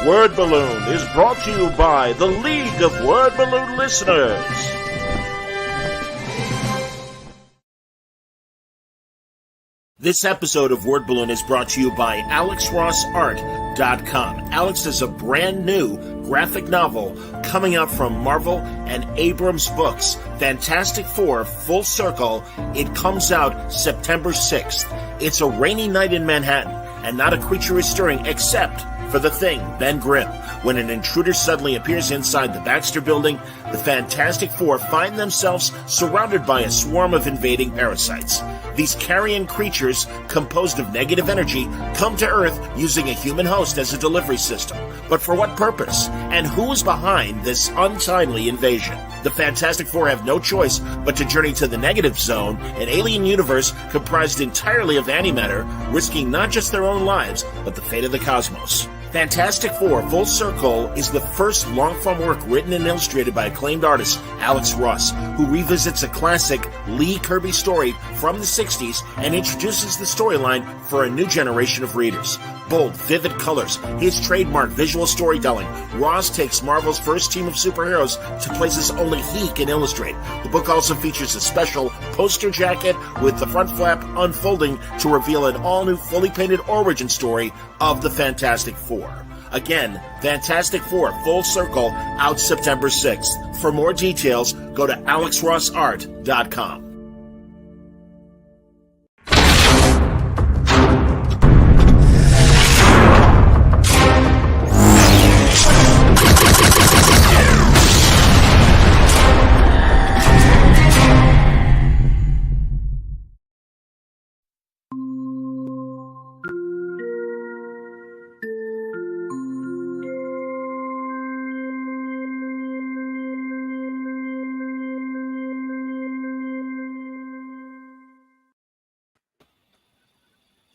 Word Balloon is brought to you by the League of Word Balloon Listeners. This episode of Word Balloon is brought to you by AlexRossArt.com. Alex has a brand new graphic novel coming out from Marvel and Abrams Books, Fantastic Four Full Circle. It comes out September 6th. It's a rainy night in Manhattan, and not a creature is stirring except for the Thing, Ben Grimm. When an intruder suddenly appears inside the Baxter Building, the Fantastic Four find themselves surrounded by a swarm of invading parasites. These carrion creatures, composed of negative energy, come to Earth using a human host as a delivery system. But for what purpose? And who is behind this untimely invasion? The Fantastic Four have no choice but to journey to the Negative Zone, an alien universe comprised entirely of antimatter, risking not just their own lives, but the fate of the cosmos. Fantastic Four Full Circle is the first long-form work written and illustrated by acclaimed artist Alex Ross, who revisits a classic Lee Kirby story from the 60s and introduces the storyline for a new generation of readers. Bold, vivid colors, his trademark visual storytelling, Ross takes Marvel's first team of superheroes to places only he can illustrate. The book also features a special poster jacket with the front flap unfolding to reveal an all-new fully painted origin story of the Fantastic Four. Again, Fantastic Four Full Circle out September 6th. For more details, go to AlexRossArt.com.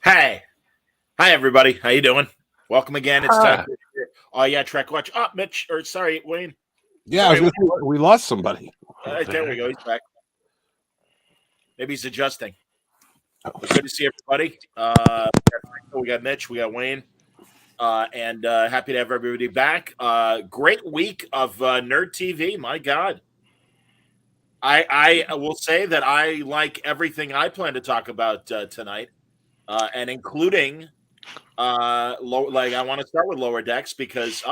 Hey. Hi, everybody. How you doing? Welcome again. It's time. Oh, yeah, Trek Watch. Oh, Mitch, or sorry, Wayne. Yeah, Sorry, we lost somebody. There we go. He's back. Maybe he's adjusting. Good to see everybody. We got Mitch. We got Wayne. And happy to have everybody back. Great week of Nerd TV. My God. I will say that I like everything I plan to talk about tonight. And including, I want to start with Lower Decks because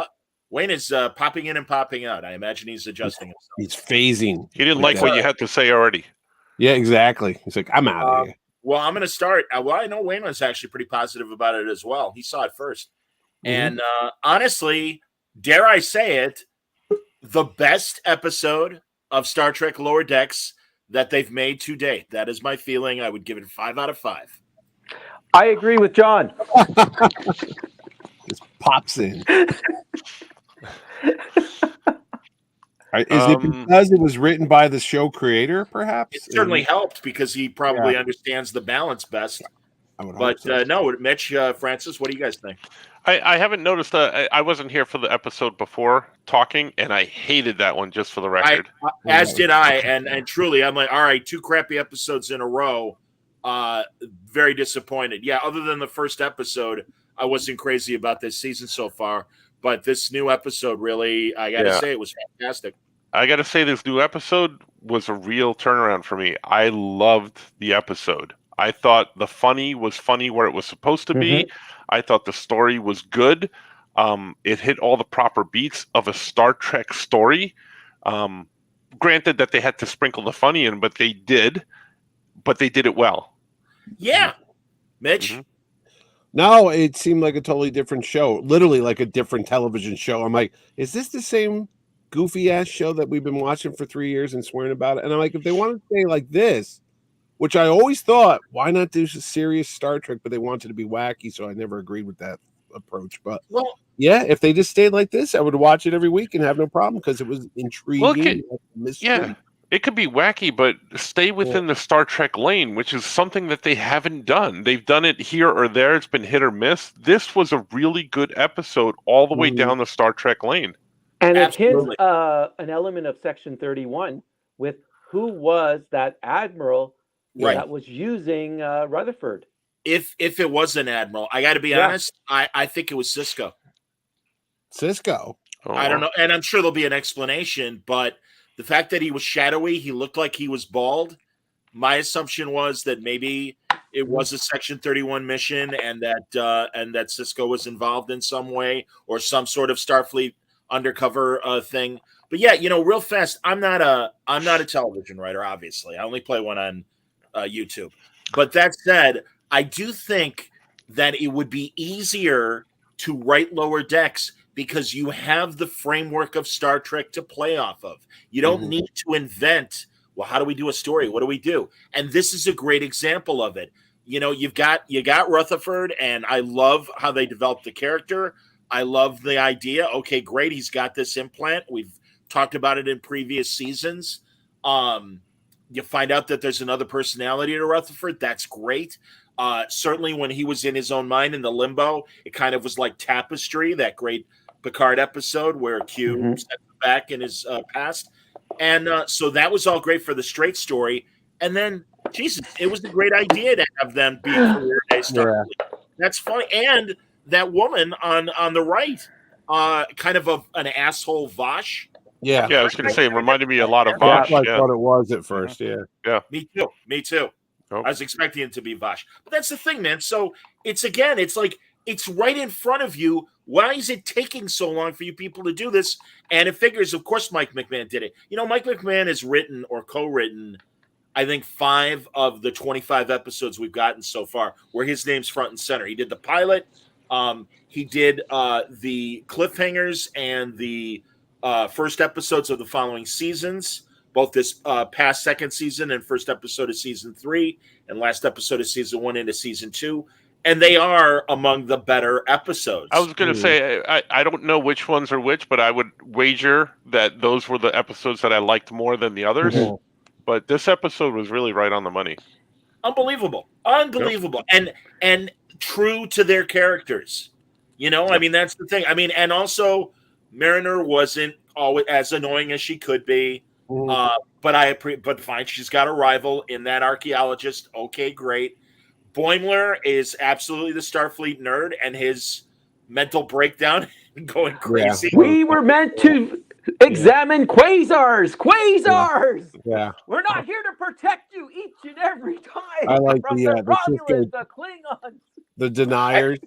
Wayne is popping in and popping out. I imagine he's adjusting himself. He's phasing. He didn't like what you had to say already. Yeah, exactly. He's like, I'm out of here. Well, I'm going to start. I know Wayne was actually pretty positive about it as well. He saw it first. And honestly, dare I say it, the best episode of Star Trek Lower Decks that they've made to date. That is my feeling. I would give it 5 out of 5. I agree with John. Just pops in. Is it because it was written by the show creator, perhaps? It certainly helped because he probably understands the balance best. No, Mitch, Francis, what do you guys think? I haven't noticed. I wasn't here for the episode before talking, and I hated that one just for the record. As did I, and truly, I'm like, all right, 2 crappy episodes in a row. Very disappointed. Yeah, other than the first episode, I wasn't crazy about this season so far. But this new episode, really, I got to say, it was fantastic. I got to say, this new episode was a real turnaround for me. I loved the episode. I thought the funny was funny where it was supposed to be. I thought the story was good. It hit all the proper beats of a Star Trek story. Granted that they had to sprinkle the funny in, but they did. But they did it well. Yeah. Mitch? No, it seemed like a totally different show. Literally like a different television show. I'm like, is this the same goofy-ass show that we've been watching for 3 years and swearing about it? And I'm like, if they want to stay like this, which I always thought, why not do serious Star Trek? But they wanted to be wacky, so I never agreed with that approach. But yeah, if they just stayed like this, I would watch it every week and have no problem because it was intriguing. Yeah. It could be wacky, but stay within the Star Trek lane, which is something that they haven't done. They've done it here or there. It's been hit or miss. This was a really good episode all the way down the Star Trek lane. And it hits an element of Section 31 with who was that admiral that was using Rutherford. If it was an admiral, I got to be honest, I think it was Cisco. Cisco. Oh, I don't know, and I'm sure there'll be an explanation, but the fact that he was shadowy, he looked like he was bald. My assumption was that maybe it was a Section 31 mission, and that Cisco was involved in some way or some sort of Starfleet undercover thing. But yeah, real fast, I'm not a television writer. Obviously, I only play one on YouTube. But that said, I do think that it would be easier to write Lower Decks because you have the framework of Star Trek to play off of. You don't need to invent, well, how do we do a story? What do we do? And this is a great example of it. You got Rutherford, and I love how they developed the character. I love the idea. Okay, great. He's got this implant. We've talked about it in previous seasons. You find out that there's another personality to Rutherford. That's great. Certainly when he was in his own mind in the limbo, it kind of was like Tapestry, that great Picard episode where Q stepped back in his past. And so that was all great for the straight story. And then, Jesus, it was a great idea to have them be career day Starfleet. That's funny. And that woman on the right, kind of an asshole Vosh. Yeah, I was going to say, it reminded me a lot of Vosh. I thought it was at first, yeah. Me too. Oh. I was expecting it to be Vosh. But that's the thing, man. So it's like it's right in front of you. Why is it taking so long for you people to do this? And it figures, of course, Mike McMahon did it. Mike McMahon has written or co-written, I think, 5 of the 25 episodes we've gotten so far, where his name's front and center. He did the pilot. He did the cliffhangers and the first episodes of the following seasons, both this past second season and first episode of season 3 and last episode of season 1 into season 2. And they are among the better episodes. I was going to say, I don't know which ones are which, but I would wager that those were the episodes that I liked more than the others. But this episode was really right on the money. Unbelievable. Yep. And true to their characters. I mean, that's the thing. I mean, and also Mariner wasn't always as annoying as she could be. But fine, she's got a rival in that archaeologist. Okay, great. Boimler is absolutely the Starfleet nerd, and his mental breakdown going crazy. Yeah. We were meant to examine quasars. Yeah. We're not here to protect you each and every time. I like from the Romulans, the Klingons, the deniers.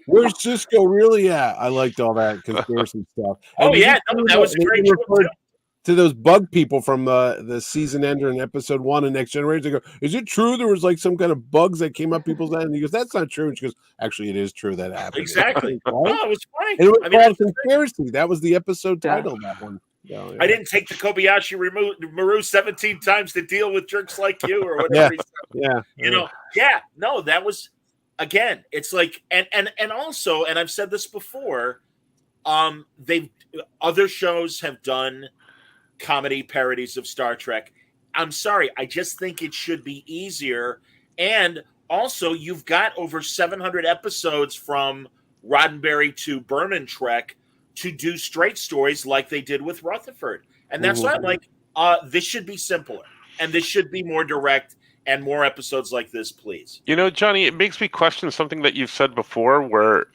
Where's Cisco really at? I liked all that conspiracy stuff. And that was a great show. To those bug people from the season ender in episode 1 of Next Generation, they go, is it true there was like some kind of bugs that came up people's head? And he goes, that's not true. And she goes, actually, it is true that happened. Exactly. Right? No, it was funny. And it was called Conspiracy. That was the episode title, that one. Yeah. I didn't take the Kobayashi Maru 17 times to deal with jerks like you or whatever. That was, again, it's like, and also, and I've said this before, other shows have done comedy parodies of Star Trek. I'm sorry, I just think it should be easier. And also, you've got over 700 episodes from Roddenberry to Berman Trek to do straight stories like they did with Rutherford. And that's why I'm like, this should be simpler. And this should be more direct and more episodes like this, please. Johnny, it makes me question something that you've said before where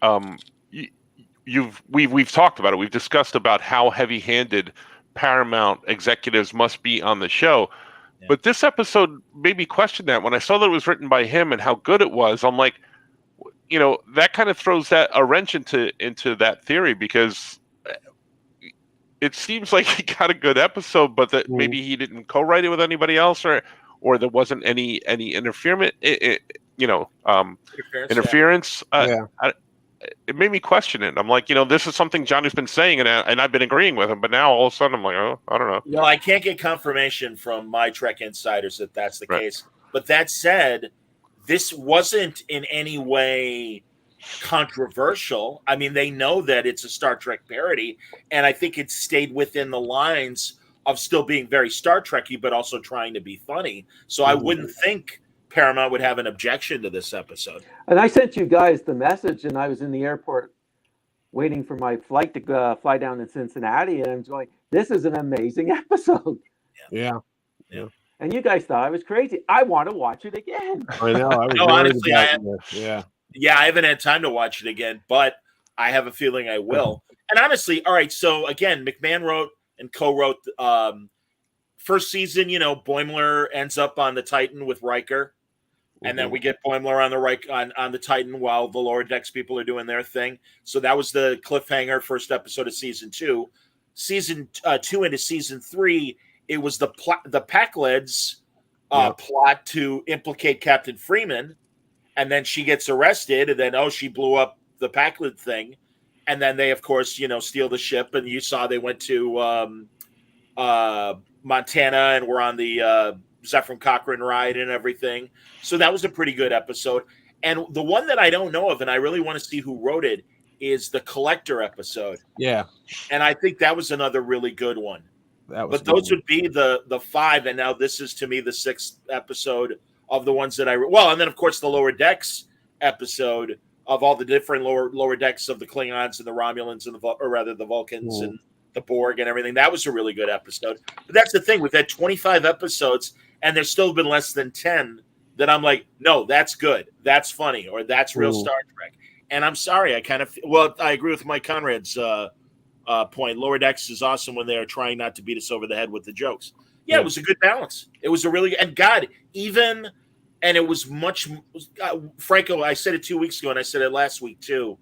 we've talked about it. We've discussed about how heavy-handed Paramount executives must be on the show. Yeah. But this episode made me question that. When I saw that it was written by him and how good it was, I'm like, that kind of throws a wrench into that theory, because it seems like he got a good episode, but that maybe he didn't co-write it with anybody else, or there wasn't any interference. Interference. It made me question it. I'm like, this is something Johnny's been saying, and I've been agreeing with him. But now all of a sudden, I'm like, oh, I don't know. Well, I can't get confirmation from my Trek insiders that that's the case. But that said, this wasn't in any way controversial. I mean, they know that it's a Star Trek parody, and I think it stayed within the lines of still being very Star Trek-y, but also trying to be funny. So I wouldn't think Paramount would have an objection to this episode. And I sent you guys the message, and I was in the airport waiting for my flight to fly down in Cincinnati, and I'm going, this is an amazing episode. Yeah. And you guys thought I was crazy. I want to watch it again. I know. Honestly, I haven't had time to watch it again, but I have a feeling I will. And honestly, all right. So again, McMahon wrote and co-wrote first season. Boimler ends up on the Titan with Riker. And then we get Boimler on the on the Titan while the lower decks people are doing their thing. So that was the cliffhanger first episode of season 2. Season 2 into season 3, it was the Pakleds plot to implicate Captain Freeman, and then she gets arrested, and then she blew up the Pakled thing, and then they of course steal the ship, and you saw they went to Montana and were on the Zephyr Cochrane ride and everything. So that was a pretty good episode. And the one that I don't know of, and I really want to see who wrote it, is the Collector episode. Yeah. And I think that was another really good one. But those would be the 5, and now this is to me the 6th episode of the ones that I well, and then of course the Lower Decks episode of all the different lower decks of the Klingons and the Romulans and the Vulcans and the Borg and everything. That was a really good episode. But that's the thing, we've had 25 episodes and there's still been less than 10 that I'm like, no, that's good, that's funny, or that's real Star Trek. And I'm sorry, I agree with Mike Conrad's point. Lower Decks is awesome when they're trying not to beat us over the head with the jokes. Yeah, it was a good balance. It was a really, and God, and it was much, Franco, I said it 2 weeks ago and I said it last week too.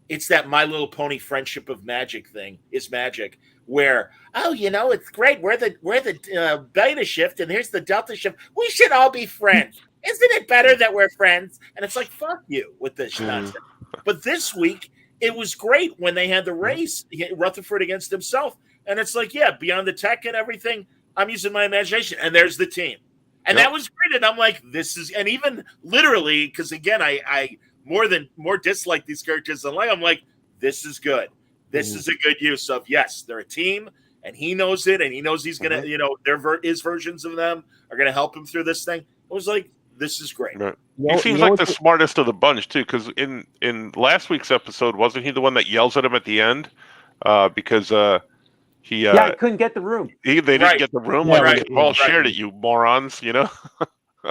It's that My Little Pony friendship of magic thing is magic, where, it's great. We're the beta shift and here's the delta shift. We should all be friends. Isn't it better that we're friends? And it's like, fuck you with this nonsense. But this week, it was great when they had the race, Rutherford against himself. And it's like, beyond the tech and everything, I'm using my imagination. And there's the team. And that was great. And I'm like, this is, and even literally, because again, I more dislike these characters than like, I'm like, this is good. This is a good use of, yes, they're a team and he knows it. And he knows he's going to, his versions of them are going to help him through this thing. It was like, this is great. Right. He seems like the smartest of the bunch too. Cause in last week's episode, wasn't he the one that yells at him at the end? Because, he couldn't get the room. They didn't get the room. All shared it, you morons.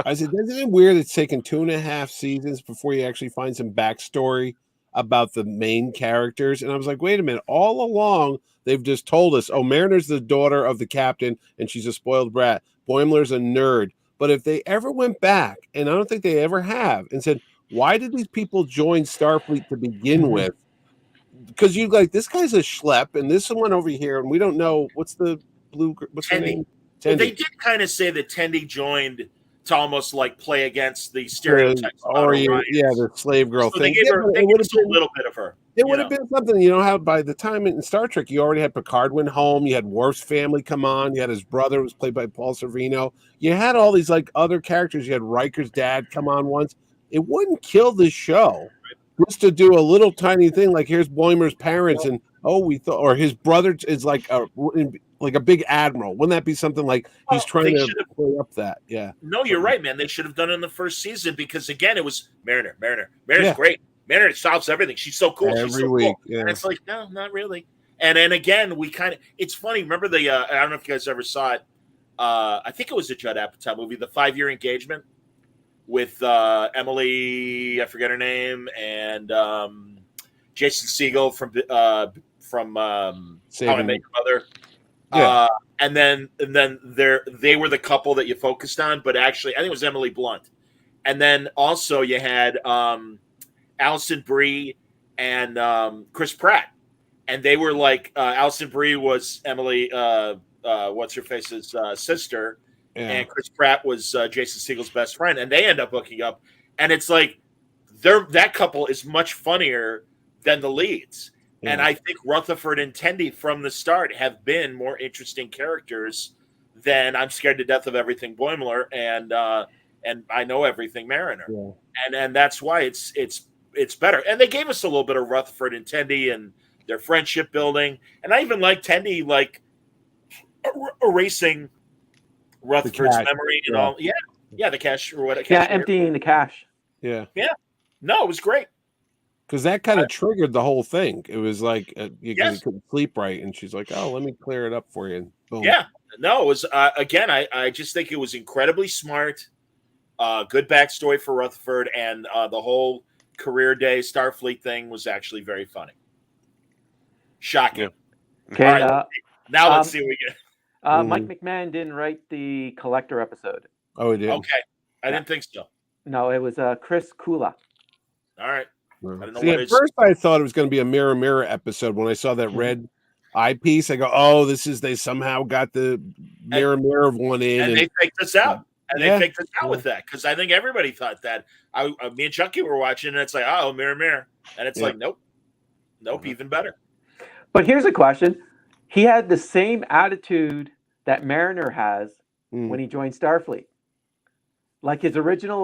I said, isn't it weird? It's taken 2.5 seasons before you actually find some backstory about the main characters. And I was like, wait a minute. All along, they've just told us, Mariner's the daughter of the captain, and she's a spoiled brat. Boimler's a nerd. But if they ever went back, and I don't think they ever have, and said, why did these people join Starfleet to begin with? Because you this guy's a schlep, and this one over here, and we don't know what's her name? Tendi. They did kind of say that Tendi joined to almost like play against the stereotypes. The slave girl so thing. They gave us a little bit of her. It would have been something, how by the time in Star Trek, you already had Picard went home, you had Worf's family come on, you had his brother, who was played by Paul Sorvino. You had all these other characters. You had Riker's dad come on once. It wouldn't kill the show just to do a little tiny thing like here's Boimler's parents and or his brother is like a big admiral. Wouldn't that be something like he's trying to play up that? Yeah. No, you're right, man. They should have done it in the first season because again, it was Mariner. Mariner's great. Mariner solves everything. She's so cool. Every She's so week, cool. Yeah. And it's like, no, not really. And then again, we it's funny. Remember I don't know if you guys ever saw it. I think it was a Judd Apatow movie, The 5-Year Engagement, with Emily, I forget her name, and Jason Segel from How I Met Your Mother. Yeah. And then they were the couple that you focused on, but actually I think it was Emily Blunt. And then also you had Alison Brie and Chris Pratt. And they were like Alison Brie was Emily what's her face's sister. Yeah. And Chris Pratt was Jason Segel's best friend, and they end up hooking up. And it's like that couple is much funnier than the leads. Yeah. And I think Rutherford and Tendi from the start have been more interesting characters than I'm scared to death of everything Boimler and I know everything Mariner. Yeah. And that's why it's better. And they gave us a little bit of Rutherford and Tendi and their friendship building. And I even like Tendi erasing Rutherford's memory and all. Yeah, the cache or what? Emptying the cache. Yeah. No, it was great because that kind of triggered the whole thing. It was like you couldn't sleep right, and she's like, "Oh, let me clear it up for you." And boom. Yeah, no, it was again. I just think it was incredibly smart. Good backstory for Rutherford, and the whole career day Starfleet thing was actually very funny. Shocking. Okay. All right, now let's um, see what we get. Mike McMahon didn't write the Collector episode. Oh, he did. Okay, I Yeah. didn't think so. No, it was Chris Kula. All right. I don't know See, what at first I thought it was going to be a Mirror Mirror episode. When I saw that Mhm. red eyepiece, I go, "Oh, they somehow got the Mirror Mirror one in." And they faked us out. And Yeah. they faked us out with that because I think everybody thought that. Me and Chucky were watching, and it's like, oh, mirror, mirror, and it's like, nope, even better. But here's a question: he had the same attitude that Mariner has when he joined Starfleet. Like his original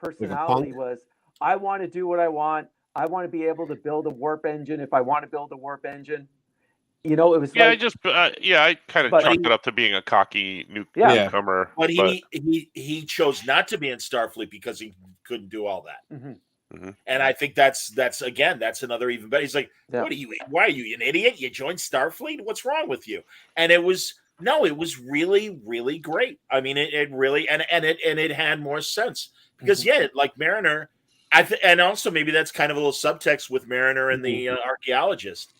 personality was, I want to do what I want. I want to be able to build a warp engine if I want to build a warp engine. You know, it was Yeah, like, I kind of chalked it up to being a cocky newcomer. But he chose not to be in Starfleet because he couldn't do all that. And I think that's another even better. He's like, what are you? Why are you an idiot? You joined Starfleet? What's wrong with you? And it was really, really great. I mean, it really and it had more sense because like Mariner, and also maybe that's kind of a little subtext with Mariner and the archaeologist,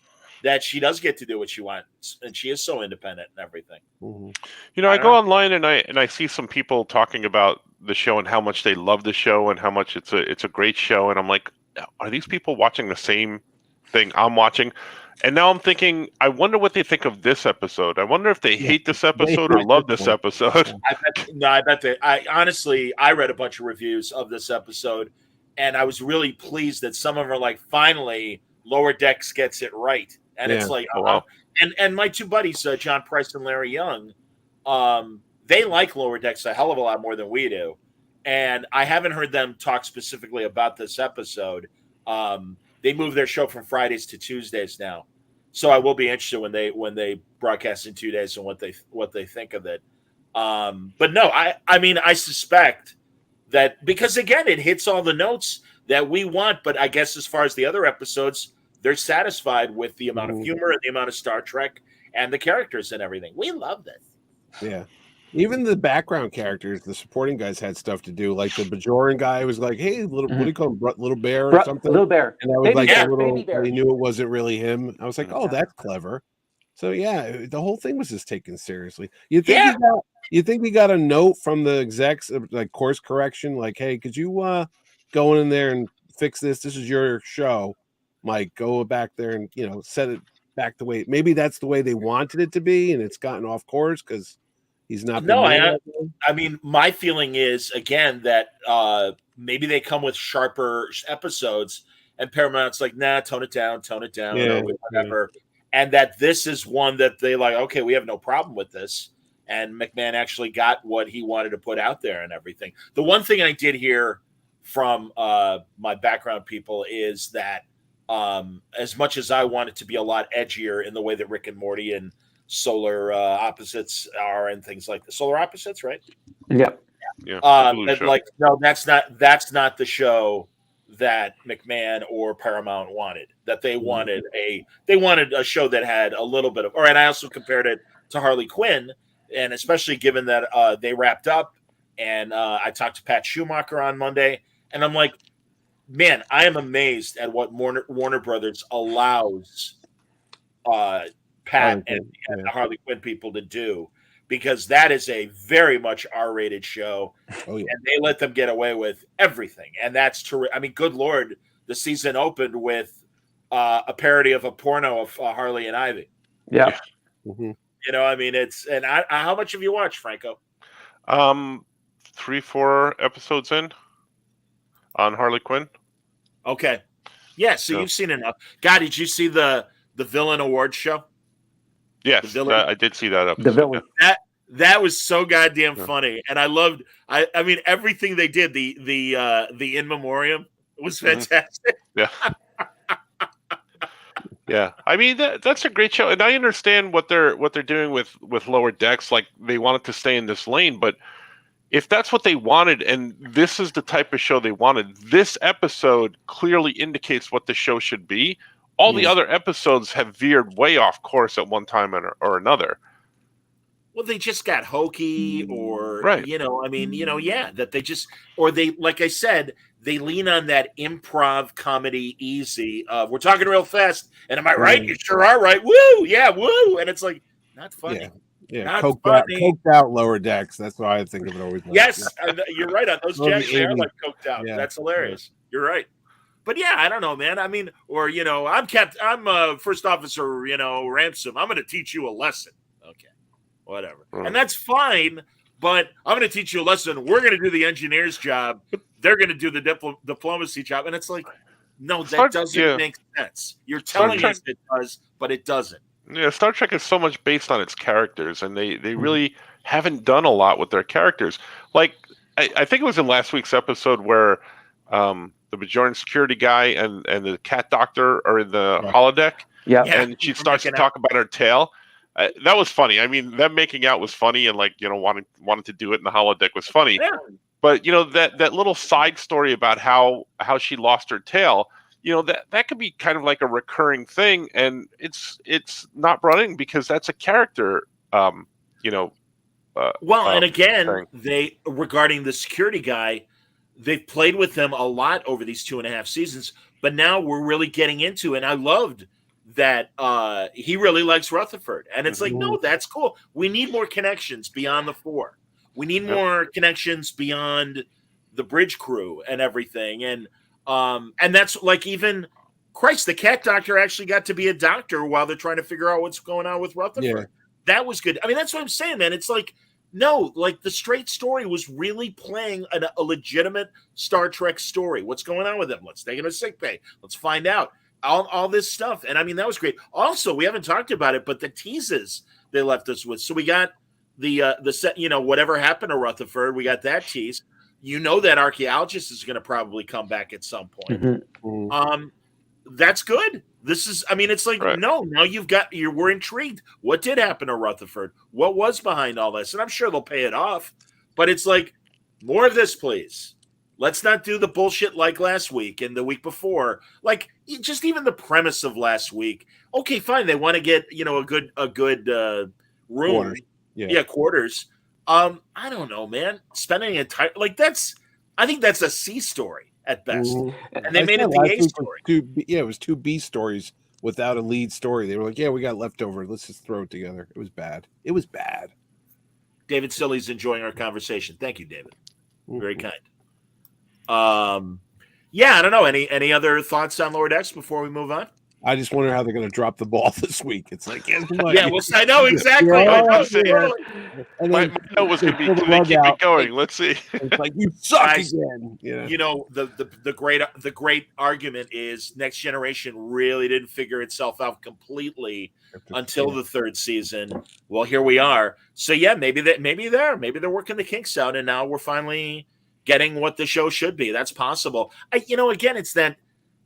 that she does get to do what she wants, and she is so independent and everything. You know, I go online and I see some people talking about the show and how much they love the show and how much it's a great show, and I'm like, are these people watching the same thing I'm watching? And now I'm thinking, I wonder what they think of this episode. I wonder if they hate this episode or love this episode. I bet they. I read a bunch of reviews of this episode, and I was really pleased that some of them are like, finally, Lower Decks gets it right. And it's like, and my two buddies, John Price and Larry Young, they like Lower Decks a hell of a lot more than we do. And I haven't heard them talk specifically about this episode. They moved their show from Fridays to Tuesdays now, so I will be interested when they broadcast in 2 days and what they think of it. But no, I mean, I suspect that because again, it hits all the notes that we want. But I guess as far as the other episodes, they're satisfied with the amount of humor and the amount of Star Trek and the characters and everything. We love this. Yeah. Even the background characters, the supporting guys had stuff to do. Like the Bajoran guy was like, "Hey, what do you call him? Little Bear or something?" Little Bear. And I was Baby Bear. He knew it wasn't really him. I was like, "Oh, that's clever." So yeah, the whole thing was just taken seriously. You think we got a note from the execs, like course correction, like, "Hey, could you go in there and fix this? This is your show, Mike. Go back there and set it back the way maybe that's the way they wanted it to be, and it's gotten off course because." He's not. No, I mean, my feeling is again that maybe they come with sharper episodes, and Paramount's like, nah, tone it down, or whatever, and that this is one that they like. Okay, we have no problem with this, and McMahon actually got what he wanted to put out there and everything. The one thing I did hear from my background people is that as much as I want it to be a lot edgier in the way that Rick and Morty and solar opposites are and things like the solar opposites, right? Yep. Yeah. Like, no, that's not the show that McMahon or Paramount wanted. That they wanted a show that had a little bit of. And I also compared it to Harley Quinn, and especially given that they wrapped up, and I talked to Pat Schumacher on Monday, and I'm like, man, I am amazed at what Warner Brothers allows Pat and the Harley Quinn people to do, because that is a very much R-rated show, and they let them get away with everything, and that's terrific. I mean, good Lord, the season opened with a parody of a porno of Harley and Ivy. Yeah. I mean, it's how much have you watched, Franco? 3-4 episodes in on Harley Quinn. Okay, yeah. So you've seen enough. God, did you see the Villain Awards show? Yes, I did see that episode. The Villain. That was so goddamn funny, and I loved. I mean, everything they did. The in memoriam was fantastic. Yeah. Yeah, I mean that's a great show, and I understand what they're doing with Lower Decks. Like they wanted to stay in this lane, but if that's what they wanted, and this is the type of show they wanted, this episode clearly indicates what the show should be. All the other episodes have veered way off course at one time or another. Well, they just got hokey, or right. that they just, or they, like I said, they lean on that improv comedy easy of we're talking real fast, and am I right? You sure are right. Woo, yeah, woo. And it's like not funny. Yeah, Not coked out Lower Decks. That's why I think of it always. Yes, you're right on those jacks. They are like coked out. Yeah. That's hilarious. You're right. But yeah, I don't know, man. I mean, or I'm First Officer, Ransom. I'm going to teach you a lesson. Okay, whatever, and that's fine. But I'm going to teach you a lesson. We're going to do the engineer's job. They're going to do the diplomacy job, and it's like, no, that doesn't make sense. You're telling us it does, but it doesn't. Yeah, Star Trek is so much based on its characters, and they really haven't done a lot with their characters. Like, I think it was in last week's episode where the Bajoran security guy and the cat doctor are in the holodeck, and she starts to talk about her tail. That was funny. I mean, them making out was funny, and wanting to do it in the holodeck was funny. Yeah. But that little side story about how she lost her tail, that could be kind of like a recurring thing, and it's not brought in because that's a character. And again, regarding the security guy, they've played with them a lot over these 2.5 seasons, but now we're really getting into, and I loved that he really likes Rutherford, and it's like, no, that's cool. We need more connections beyond the 4. We need more connections beyond the bridge crew and everything, and that's like even Christ, the cat doctor actually got to be a doctor while they're trying to figure out what's going on with Rutherford. Yeah. That was good. I mean, that's what I'm saying, man. It's like, no, like the straight story was really playing a legitimate Star Trek story. What's going on with them? Let's take him to sick bay. Let's find out all this stuff. And I mean, that was great. Also, we haven't talked about it, but the teases they left us with. So we got the set, whatever happened to Rutherford, we got that tease. That archaeologist is going to probably come back at some point. That's good. This is, I mean, it's like, no, now we're intrigued. What did happen to Rutherford? What was behind all this? And I'm sure they'll pay it off, but it's like, more of this, please. Let's not do the bullshit like last week and the week before. Like, just even the premise of last week. Okay, fine. They want to get, a good room. Quarters. Yeah, quarters. I don't know, man. Spending I think that's a C story at best. And they made it the A story. It was 2 B stories without a lead story. They were like, we got leftover. Let's just throw it together. It was bad. David Silly's enjoying our conversation. Thank you, David. Very kind. I don't know. Any other thoughts on Lower Decks before we move on? I just wonder how they're going to drop the ball this week. It's like, I know exactly. My note was going to be, can they keep it going? Let's see. It's like, you suck again. The great argument is Next Generation really didn't figure itself out completely until the 3rd season. Well, here we are. So maybe they're working the kinks out, and now we're finally getting what the show should be. That's possible. Again, it's that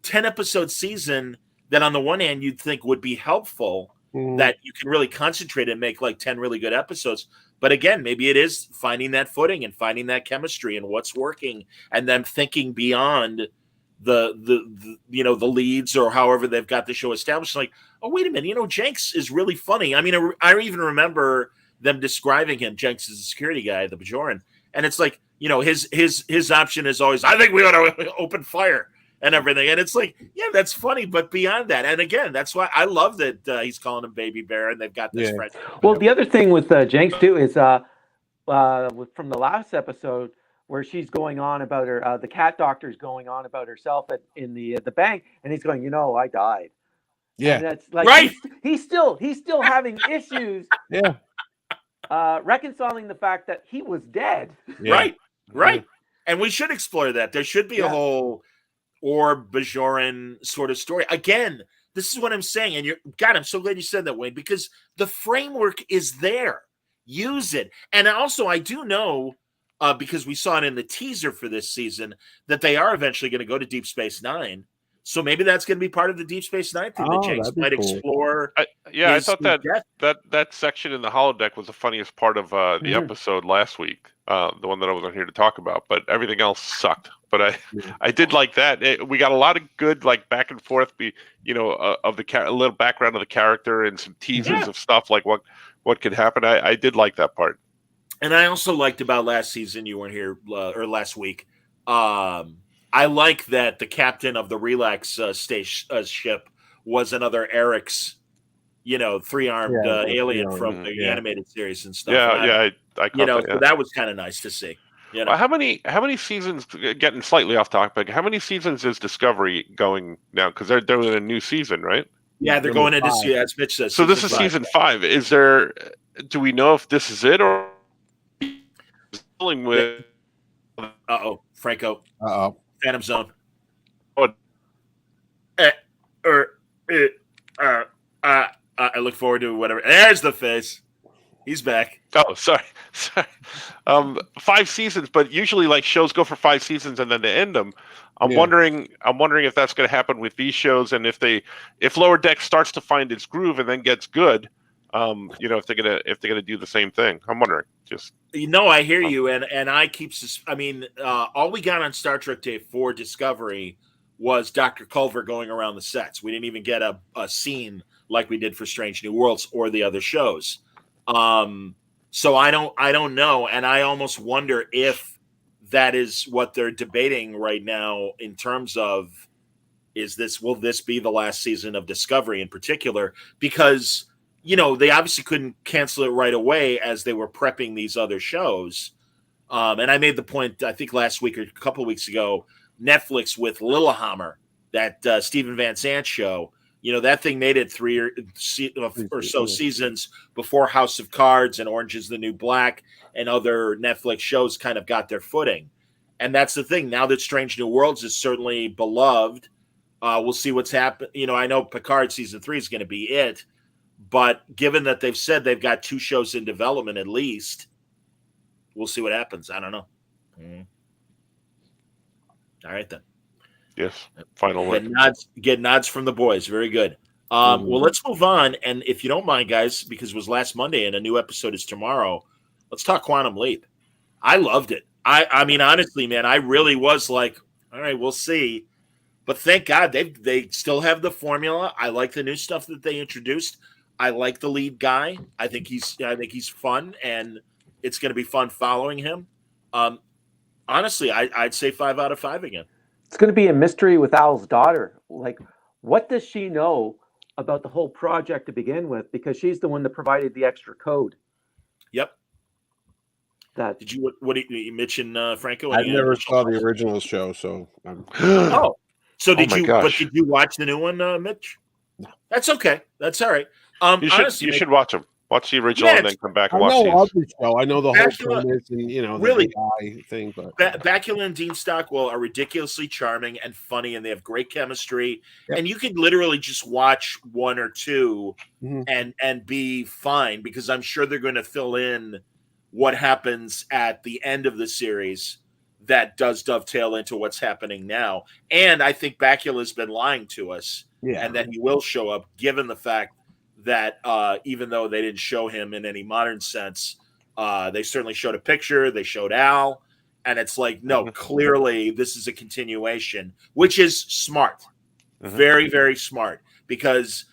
10-episode season that on the one hand you'd think would be helpful, that you can really concentrate and make like 10 really good episodes. But again, maybe it is finding that footing and finding that chemistry and what's working, and them thinking beyond the leads or however they've got the show established. Like, oh, wait a minute, Jenks is really funny. I mean, I even remember them describing him. Jenks is a security guy, the Bajoran, and it's like, his option is always, I think we ought to open fire and everything. And it's like, yeah, that's funny, but beyond that. And again, that's why I love that he's calling him Baby Bear, and they've got this friend. Well, the other thing with Jenks too is from the last episode where she's going on about her, the cat doctor's going on about herself in the bank, and he's going, I died. Yeah, and that's like, right. He's still having issues. Yeah. Reconciling the fact that he was dead. Yeah. Right. And we should explore that. There should be a whole Bajoran sort of story. Again, this is what I'm saying. And I'm so glad you said that, Wayne, because the framework is there. Use it. And also, I do know, because we saw it in the teaser for this season, that they are eventually going to go to Deep Space Nine. So maybe that's going to be part of the Deep Space Nine thing that James might explore. I thought that section in the holodeck was the funniest part of the episode last week, the one that I wasn't here to talk about. But everything else sucked. But I did like that. We got a lot of good back and forth, of a little background of the character and some teasers of stuff like what could happen. I did like that part. And I also liked about last season, you weren't here, or last week. I I like that the captain of the Relax ship was another Eric's, three-armed alien from the animated series and stuff. Yeah, I caught that. So that was kind of nice to see. Well, how many seasons? Getting slightly off topic. How many seasons is Discovery going now? Because they're doing a new season, right? Yeah, they're going into as Mitch says. So this is season 5. Is there? Do we know if this is it or dealing with? Franco. Phantom Zone. I look forward to whatever. There's the face. He's back. Oh, sorry. 5 seasons, but usually like shows go for 5 seasons and then they end them. I'm wondering if that's going to happen with these shows, and if Lower Deck starts to find its groove and then gets good, if they're gonna do the same thing. I'm wondering. Just I hear you, and I keep. All we got on Star Trek Day 4 Discovery was Dr. Culver going around the sets. We didn't even get a scene like we did for Strange New Worlds or the other shows. So I don't know, and I almost wonder if that is what they're debating right now in terms of will this be the last season of Discovery in particular? Because they obviously couldn't cancel it right away as they were prepping these other shows. And I made the point, I think last week or a couple of weeks ago, Netflix with Lillehammer, that Stephen Van Zandt show. That thing made it 3 or so seasons before House of Cards and Orange is the New Black and other Netflix shows kind of got their footing. And that's the thing. Now that Strange New Worlds is certainly beloved, we'll see what's happened. I know Picard season 3 is going to be it. But given that they've said they've got 2 shows in development at least, we'll see what happens. I don't know. All right, then. Yes, final one. Get nods from the boys. Very good. Well, let's move on. And if you don't mind, guys, because it was last Monday and a new episode is tomorrow, let's talk Quantum Leap. I loved it. I mean, honestly, man, I really was like, all right, we'll see. But thank God they still have the formula. I like the new stuff that they introduced. I like the lead guy. I think he's fun, and it's going to be fun following him. Honestly, I'd say 5 out of 5 again. It's going to be a mystery with Al's daughter. Like, what does she know about the whole project to begin with? Because she's the one that provided the extra code. Yep. Did you? What did you mention, Franco? I never saw the original show, so. So did you? But did you watch the new one, Mitch? No. That's okay. That's all right. You should watch them. Watch the original and then come back and watch the show. I know the whole premise and really the guy thing, but Bakula and Dean Stockwell are ridiculously charming and funny, and they have great chemistry. Yep. And you could literally just watch 1 or 2 and be fine, because I'm sure they're going to fill in what happens at the end of the series that does dovetail into what's happening now. And I think Bakula's been lying to us, and that he will show up, given the fact that even though they didn't show him in any modern sense, they certainly showed a picture. They showed Al, and it's like, no, clearly this is a continuation, which is smart, very, very smart, because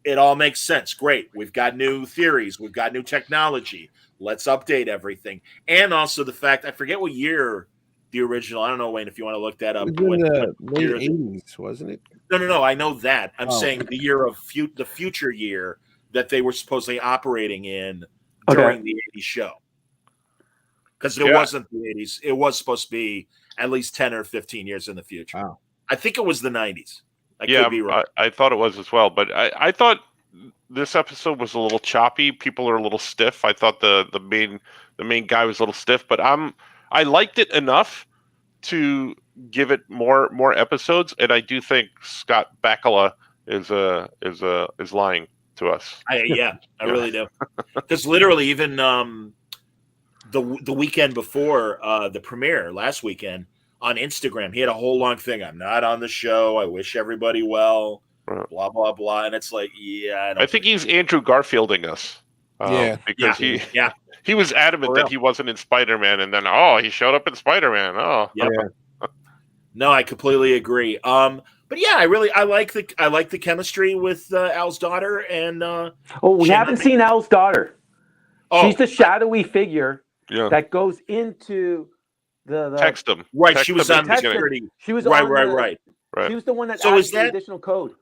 it all makes sense. Great, we've got new theories, we've got new technology. Let's update everything, and also the fact, I forget what year the original. I don't know, Wayne, if you want to look that up. It was in the late 80s, wasn't it? No. I know that. I'm saying the year of the future year that they were supposedly operating in during the 80s show. Because it wasn't the 80s. It was supposed to be at least 10 or 15 years in the future. Wow. I think it was the 90s. I could be wrong. I thought it was as well. But I thought this episode was a little choppy. People are a little stiff. I thought the main guy was a little stiff. But I liked it enough to give it more episodes, and I do think Scott Bakula is lying to us. I really do, because literally even the weekend before the premiere last weekend on Instagram, he had a whole long thing. I'm not on the show. I wish everybody well. Right. Blah blah blah, and it's like, I think he's Andrew Garfielding us. Because he was adamant that he wasn't in Spider-Man, and then he showed up in Spider-Man. No, I completely agree. But yeah, I like the chemistry with Al's daughter, and we haven't seen Al's daughter. She's the shadowy figure that goes into text them. Right, Text she was them on at the beginning. security. She was right, on right, the, right. She was the one that So added is the that additional code.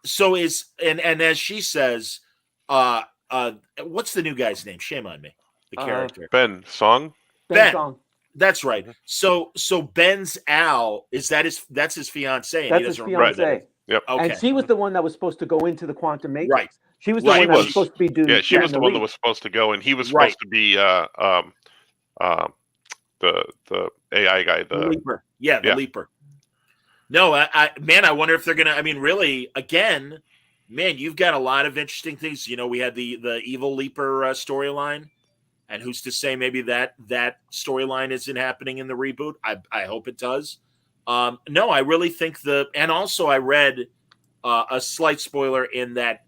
so is and as she says, what's the new guy's name? Shame on me. The character Ben Song. Ben. Song. That's right. So Ben's Al, that's his fiance, and That's he his doesn't remember fiance. that. Yep. Okay. And she was the one that was supposed to go into the quantum matrix. Right. She was the Right. one that was She supposed to be doing. Yeah, she was the one that leap. was supposed to go, and he was Right. supposed to be the AI guy. The Leaper. Yeah, the Leaper. No, I wonder if they're gonna. I mean, really, again, man, you've got a lot of interesting things. You know, we had the evil Leaper storyline, and who's to say maybe that storyline isn't happening in the reboot? I hope it does. No, I really think and also I read a slight spoiler in that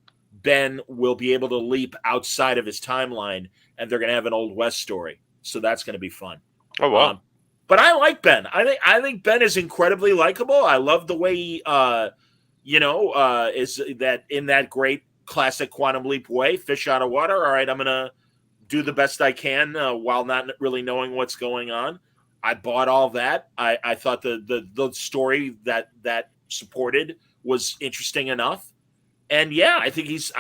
Ben will be able to leap outside of his timeline, and they're going to have an Old West story, so that's going to be fun. Oh wow! But I like Ben. I think Ben is incredibly likable. I love the way he, is that in that great classic Quantum Leap way, fish out of water. All right, I'm gonna do the best I can while not really knowing what's going on. I bought all that. I thought the story that supported was interesting enough, and yeah, I think he's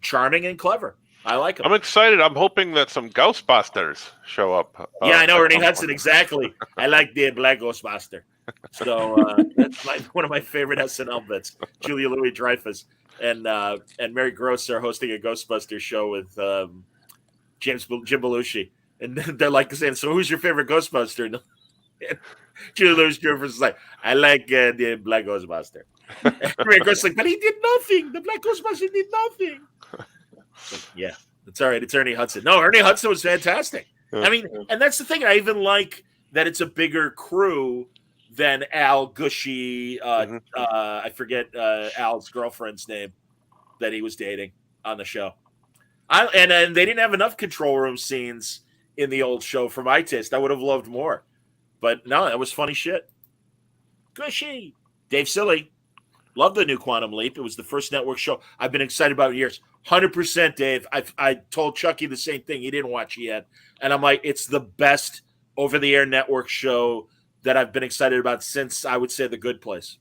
charming and clever. I like him. I'm excited. I'm hoping that some Ghostbusters show up. Yeah, I know Ernie Hudson exactly. I like the Black Ghostbuster. So that's one of my favorite SNL bits. Julia Louis-Dreyfus and Mary Gross are hosting a Ghostbusters show with Jim Belushi, and they're like saying, "So who's your favorite Ghostbuster?" And Julia Louis-Dreyfus is like, "I like the Black Ghostbuster." And Mary Gross is like, "But he did nothing. The Black Ghostbuster did nothing." Like, yeah, it's all right. It's Ernie Hudson. No, Ernie Hudson was fantastic. I mean, and that's the thing. I even like that it's a bigger crew than Al Gushy. I forget Al's girlfriend's name that he was dating on the show. And they didn't have enough control room scenes in the old show for my taste. I would have loved more. But no, that was funny shit. Gushy. Dave Silly. Love the new Quantum Leap. It was the first network show I've been excited about in years. 100%, Dave. I told Chucky the same thing. He didn't watch it yet. And I'm like, it's the best over-the-air network show that I've been excited about since, I would say, The Good Place.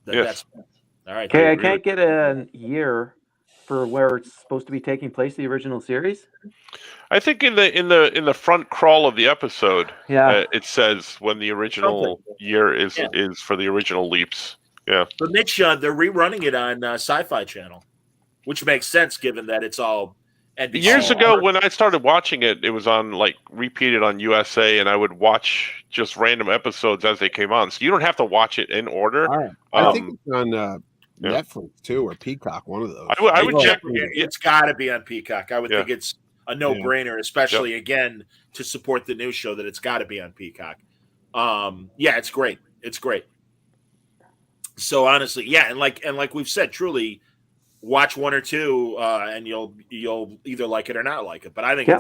Yes. All right. Okay, I can't get a year for where it's supposed to be taking place, the original series. I think in the front crawl of the episode, it says when the original year is for the original leaps. Yeah. But Mitch, they're rerunning it on Sci-Fi Channel, which makes sense given that it's all NBC. Years ago, when I started watching it, it was on repeated on USA, and I would watch just random episodes as they came on. So you don't have to watch it in order. All right. I think it's on Netflix too, or Peacock, one of those. I would check. It's got to be on Peacock. I would think it's a no-brainer, especially again to support the new show, that it's got to be on Peacock. It's great. It's great. So honestly, and like we've said, truly watch one or two, and you'll either like it or not like it. But I think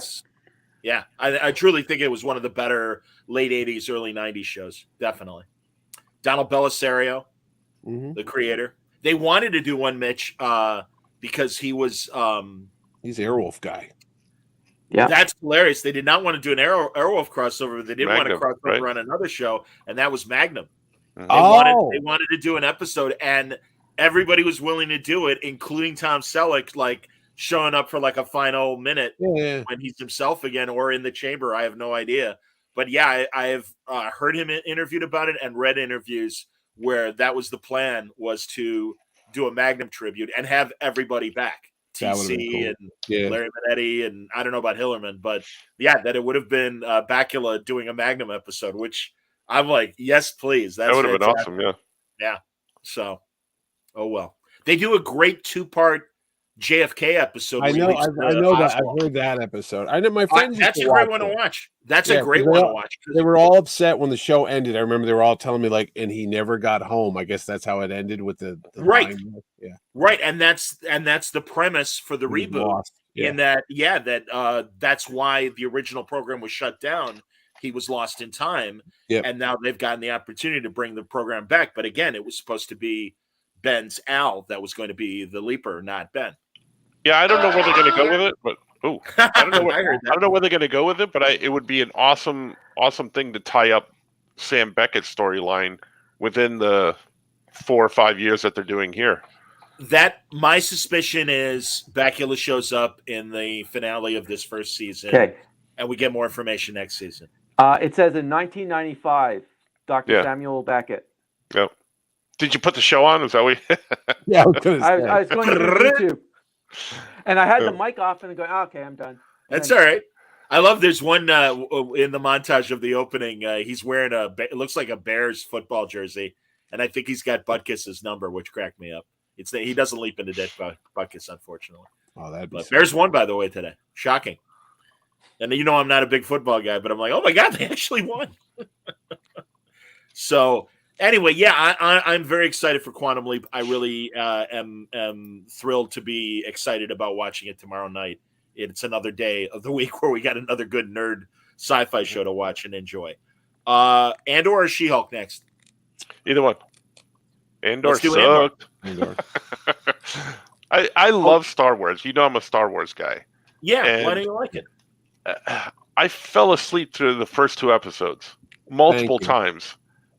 I truly think it was one of the better late '80s, early '90s shows. Definitely. Donald Bellisario, the creator. They wanted to do one, Mitch, because he was he's Airwolf guy. Yeah, that's hilarious. They did not want to do an Airwolf crossover. They didn't want to cross over on another show, and that was Magnum. They wanted to do an episode, and everybody was willing to do it, including Tom Selleck, showing up for a final minute when he's himself again, or in the chamber. I have no idea, but I have heard him interviewed about it and read interviews where that was the plan, was to do a Magnum tribute and have everybody back. TC and Larry Manetti, and I don't know about Hillerman, but that it would have been Bakula doing a Magnum episode, which I'm like, yes, please. That would have been awesome. Yeah. So, oh well. They do a great 2-part JFK episode. I know that. I've heard that episode. I know my friends. That's a great one to watch. That's a great one to watch. They were all upset when the show ended. I remember they were all telling me and he never got home. I guess that's how it ended with the right. Line. Yeah. Right, and that's the premise for the reboot. In that, that's why the original program was shut down. He was lost in time, and now they've gotten the opportunity to bring the program back. But again, it was supposed to be Ben's Al that was going to be the leaper, not Ben. Yeah, I don't know where they're going to go with it, but Oh, I don't know. I heard I don't know where they're going to go with it, but it would be an awesome thing to tie up Sam Beckett's storyline within the 4 or 5 years that they're doing here. That my suspicion is Bakula shows up in the finale of this first season, Okay. and we get more information next season. It says in 1995, Dr. Samuel Beckett. Yep. Did you put the show on? Is that what? Yeah, I was going to say. I was going through YouTube, and I had the mic off and going, okay, I'm done. That's all right. I love. There's one in the montage of the opening. He's wearing it looks like a Bears football jersey, and I think he's got Butkus's number, which cracked me up. He doesn't leap into death, Butkus, unfortunately. Oh, that'd be. Bears won, by the way, today. Shocking. And I'm not a big football guy, but I'm like, oh my god, they actually won. So anyway, yeah, I'm very excited for Quantum Leap. I really am thrilled to be excited about watching it tomorrow night. It's another day of the week where we got another good nerd sci-fi show to watch and enjoy. Andor or She-Hulk next? Either one. Andor sucked. Andor. I love Star Wars. I'm a Star Wars guy. Yeah, why do you like it? I fell asleep through the first 2 episodes multiple times.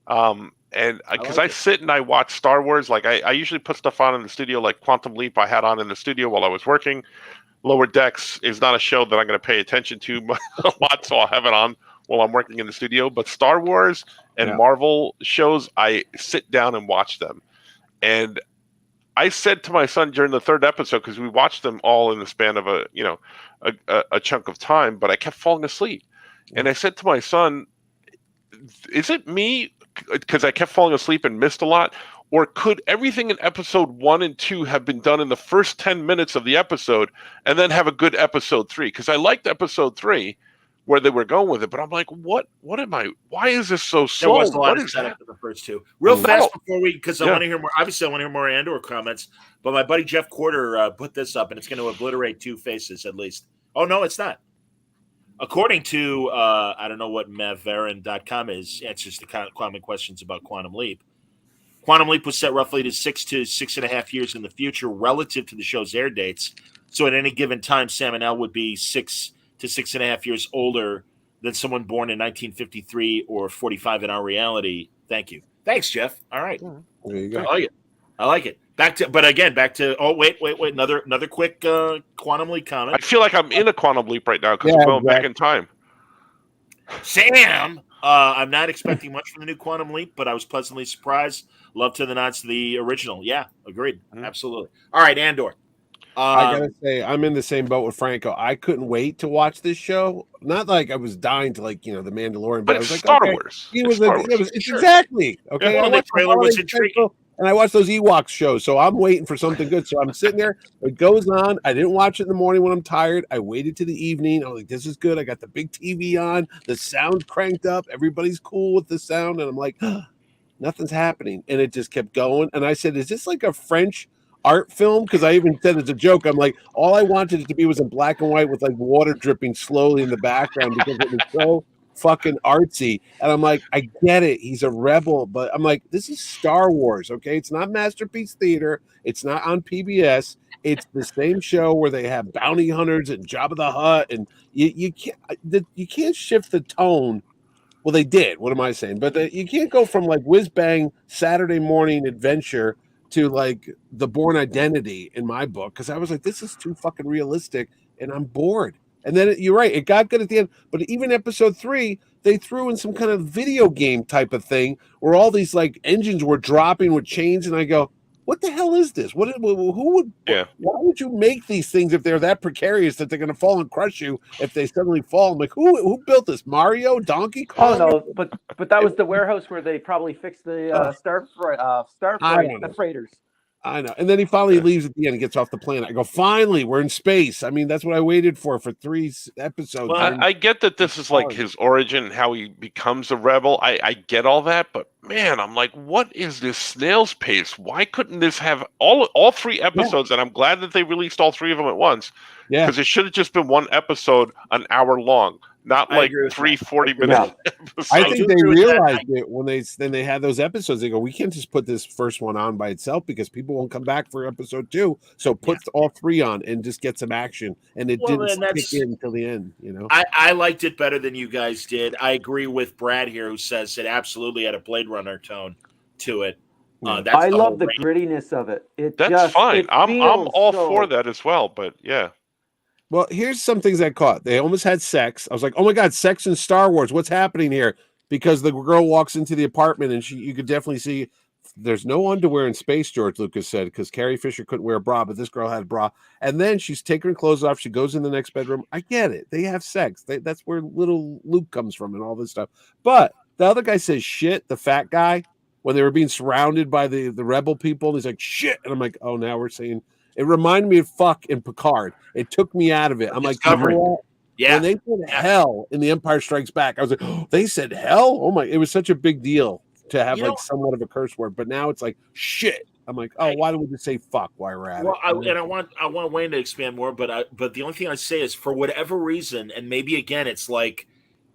And because I sit and I watch Star Wars, like I usually put stuff on in the studio, like Quantum Leap I had on in the studio while I was working. Lower Decks is not a show that I'm going to pay attention to a lot, so I'll have it on while I'm working in the studio. But Star Wars and Marvel shows, I sit down and watch them. And I said to my son during the 3rd episode, because we watched them all in the span of a chunk of time, but I kept falling asleep. And I said to my son, is it me? Because I kept falling asleep and missed a lot. Or could everything in episode 1 and 2 have been done in the first 10 minutes of the episode and then have a good episode 3? Because I liked episode 3 where they were going with it, but I'm like, why is this so slow? There was a lot of setup in the first 2. Real fast before because I want to hear more. Obviously, I want to hear more Andor comments, but my buddy Jeff Quarter put this up, and it's going to obliterate 2 faces at least. Oh, no, it's not. According to, I don't know what mavvaron.com is, answers to common questions about Quantum Leap. Quantum Leap was set roughly to 6 to 6.5 years in the future relative to the show's air dates. So at any given time, Sam and Al would be 6 to 6.5 years older than someone born in 1953 or 45 in our reality. Thank you. Thanks, Jeff. All right. There you go. I like it. Back to. Oh, wait. Another quick Quantum Leap comment. I feel like I'm in a Quantum Leap right now because I'm going back in time. Sam, I'm not expecting much from the new Quantum Leap, but I was pleasantly surprised. Love to the nods to the original. Yeah, agreed. Absolutely. All right, Andor. I gotta say, I'm in the same boat with Franco. I couldn't wait to watch this show. Not like I was dying to the Mandalorian, but I was like, Star Wars. It's exactly okay. Yeah, the trailer was intriguing. And I watched those Ewoks shows, so I'm waiting for something good. So I'm sitting there. It goes on. I didn't watch it in the morning when I'm tired. I waited to the evening. I was like, this is good. I got the big TV on, the sound cranked up. Everybody's cool with the sound. And I'm like, nothing's happening. And it just kept going. And I said, is this like a French art film? Because I even said as a joke, I'm like, all I wanted it to be was in black and white with like water dripping slowly in the background because it was so fucking artsy. And I'm like, I get it, he's a rebel, but I'm like, this is Star Wars, okay? It's not Masterpiece Theater, it's not on PBS, it's the same show where they have bounty hunters and Jabba the Hutt, and you can't shift the tone. Well, they did, what am I saying? But you can't go from like whiz bang Saturday morning adventure to like the Bourne Identity in my book, because I was like, this is too fucking realistic and I'm bored. And then you're right, it got good at the end. But even episode 3, they threw in some kind of video game type of thing where all these like engines were dropping with chains, and I go, what the hell is this? Why would you make these things if they're that precarious that they're going to fall and crush you if they suddenly fall? I'm like, who built this? Mario, Donkey Kong? Oh no, but that was the warehouse where they probably fixed the freighters. I know. And then he finally leaves at the end and gets off the planet. I go, finally, we're in space. I mean, that's what I waited for 3 episodes. Well, I get that this is like his origin, how he becomes a rebel. I get all that, but man, I'm like, what is this snail's pace? Why couldn't this have all 3 episodes? Yeah. And I'm glad that they released all 3 of them at once. Yeah. Because it should have just been one episode, an hour long. Not I like agree with 3 that. 40-minute episodes. I I think do they agree with that. realized it when they had those episodes. They go, we can't just put this first one on by itself because people won't come back for episode 2. So put all 3 on and just get some action. And it Well, didn't and kick in until the end. You know, I liked it better than you guys did. I agree with Brad here, who says it absolutely had a Blade Runner tone to it. That's I the love whole the range. grittiness of it. That's fine. It I'm feels all so... for that as well. But yeah, well, here's some things I caught. They almost had sex. I was like, oh my god, sex in Star Wars. What's happening here? Because the girl walks into the apartment and you could definitely see there's no underwear in space, George Lucas said, because Carrie Fisher couldn't wear a bra, but this girl had a bra. And then she's taking her clothes off. She goes in the next bedroom. I get it. They have sex. That's where little Luke comes from and all this stuff. But the other guy says shit, the fat guy, when they were being surrounded by the rebel people. And he's like, shit. And I'm like, oh, now we're saying it reminded me of fuck in Picard. It took me out of it. I'm like, you know what? Yeah. When they said hell in The Empire Strikes Back, I was like, oh, they said hell? Oh my, it was such a big deal to have somewhat of a curse word, but now it's like shit. I'm like, oh, why don't we just say fuck while we're at it? I want Wayne to expand more, but the only thing I say is for whatever reason, and maybe again it's like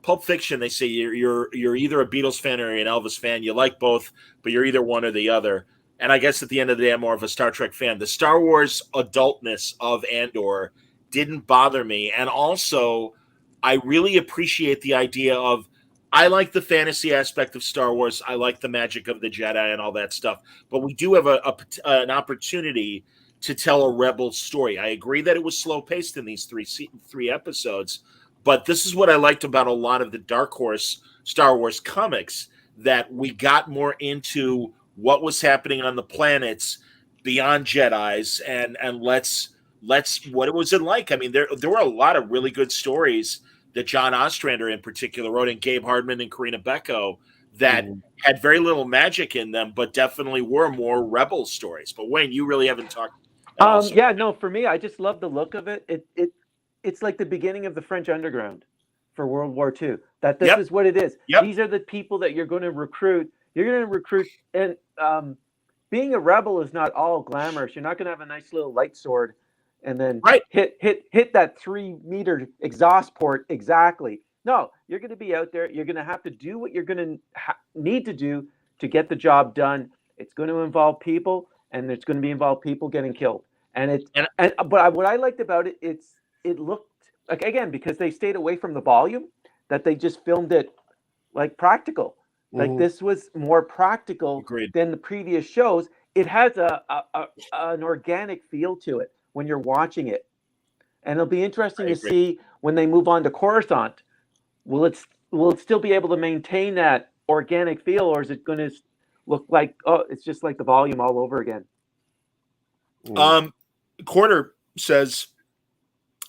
Pulp Fiction. They say you're either a Beatles fan or an Elvis fan. You like both, but you're either one or the other. And I guess at the end of the day, I'm more of a Star Trek fan. The Star Wars adultness of Andor didn't bother me, and also I really appreciate the idea of. I like the fantasy aspect of Star Wars. I like the magic of the Jedi and all that stuff. But we do have an opportunity to tell a rebel story. I agree that it was slow paced in these three episodes, but this is what I liked about a lot of the Dark Horse Star Wars comics, that we got more into what was happening on the planets beyond Jedis, and let's what it was like. I mean, there were a lot of really good stories that John Ostrander in particular wrote, and Gabe Hardman and Karina Becco, that had very little magic in them, but definitely were more rebel stories. But Wayne, you really haven't talked. Yeah, no, for me, I just love the look of it. It's like the beginning of the French underground for World War II. That this is what it is. Yep. These are the people that you're going to recruit. You're going to recruit, and being a rebel is not all glamorous. You're not going to have a nice little light sword and then hit that 3-meter exhaust port exactly. No, you're going to be out there. You're going to have to do what you're going to need to do to get the job done. It's going to involve people, and it's going to be involve people getting killed. But what I liked about it, it looked like, again, because they stayed away from the volume, that they just filmed it like practical. Like this was more practical than the previous shows. It has an organic feel to it when you're watching it. And it'll be interesting to see when they move on to Coruscant. Will it still be able to maintain that organic feel, or is it going to look like, oh, it's just like the volume all over again? Quarter says,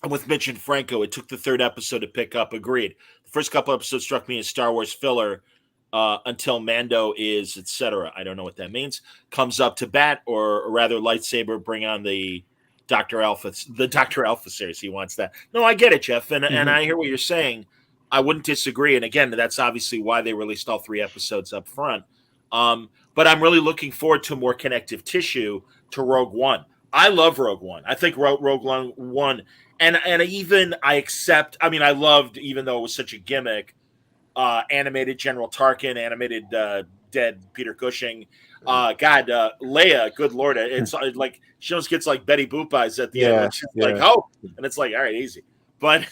with Mitch and Franco, it took the 3rd episode to pick up. Agreed. The first couple episodes struck me as Star Wars filler until Mando is, etc. I don't know what that means. Comes up to bat, or rather lightsaber, bring on the Dr. Alpha series. He wants that. No, I get it, Jeff, and I hear what you're saying. I wouldn't disagree. And again, that's obviously why they released all 3 episodes up front. But I'm really looking forward to more connective tissue to Rogue One. I love Rogue One. I think Rogue One, and even I accept. I mean, I loved, even though it was such a gimmick, animated General Tarkin, animated dead Peter Cushing. Leia, good Lord, it's like she almost gets like Betty Boop eyes at the end. And she's like, oh, and it's like, all right, easy. But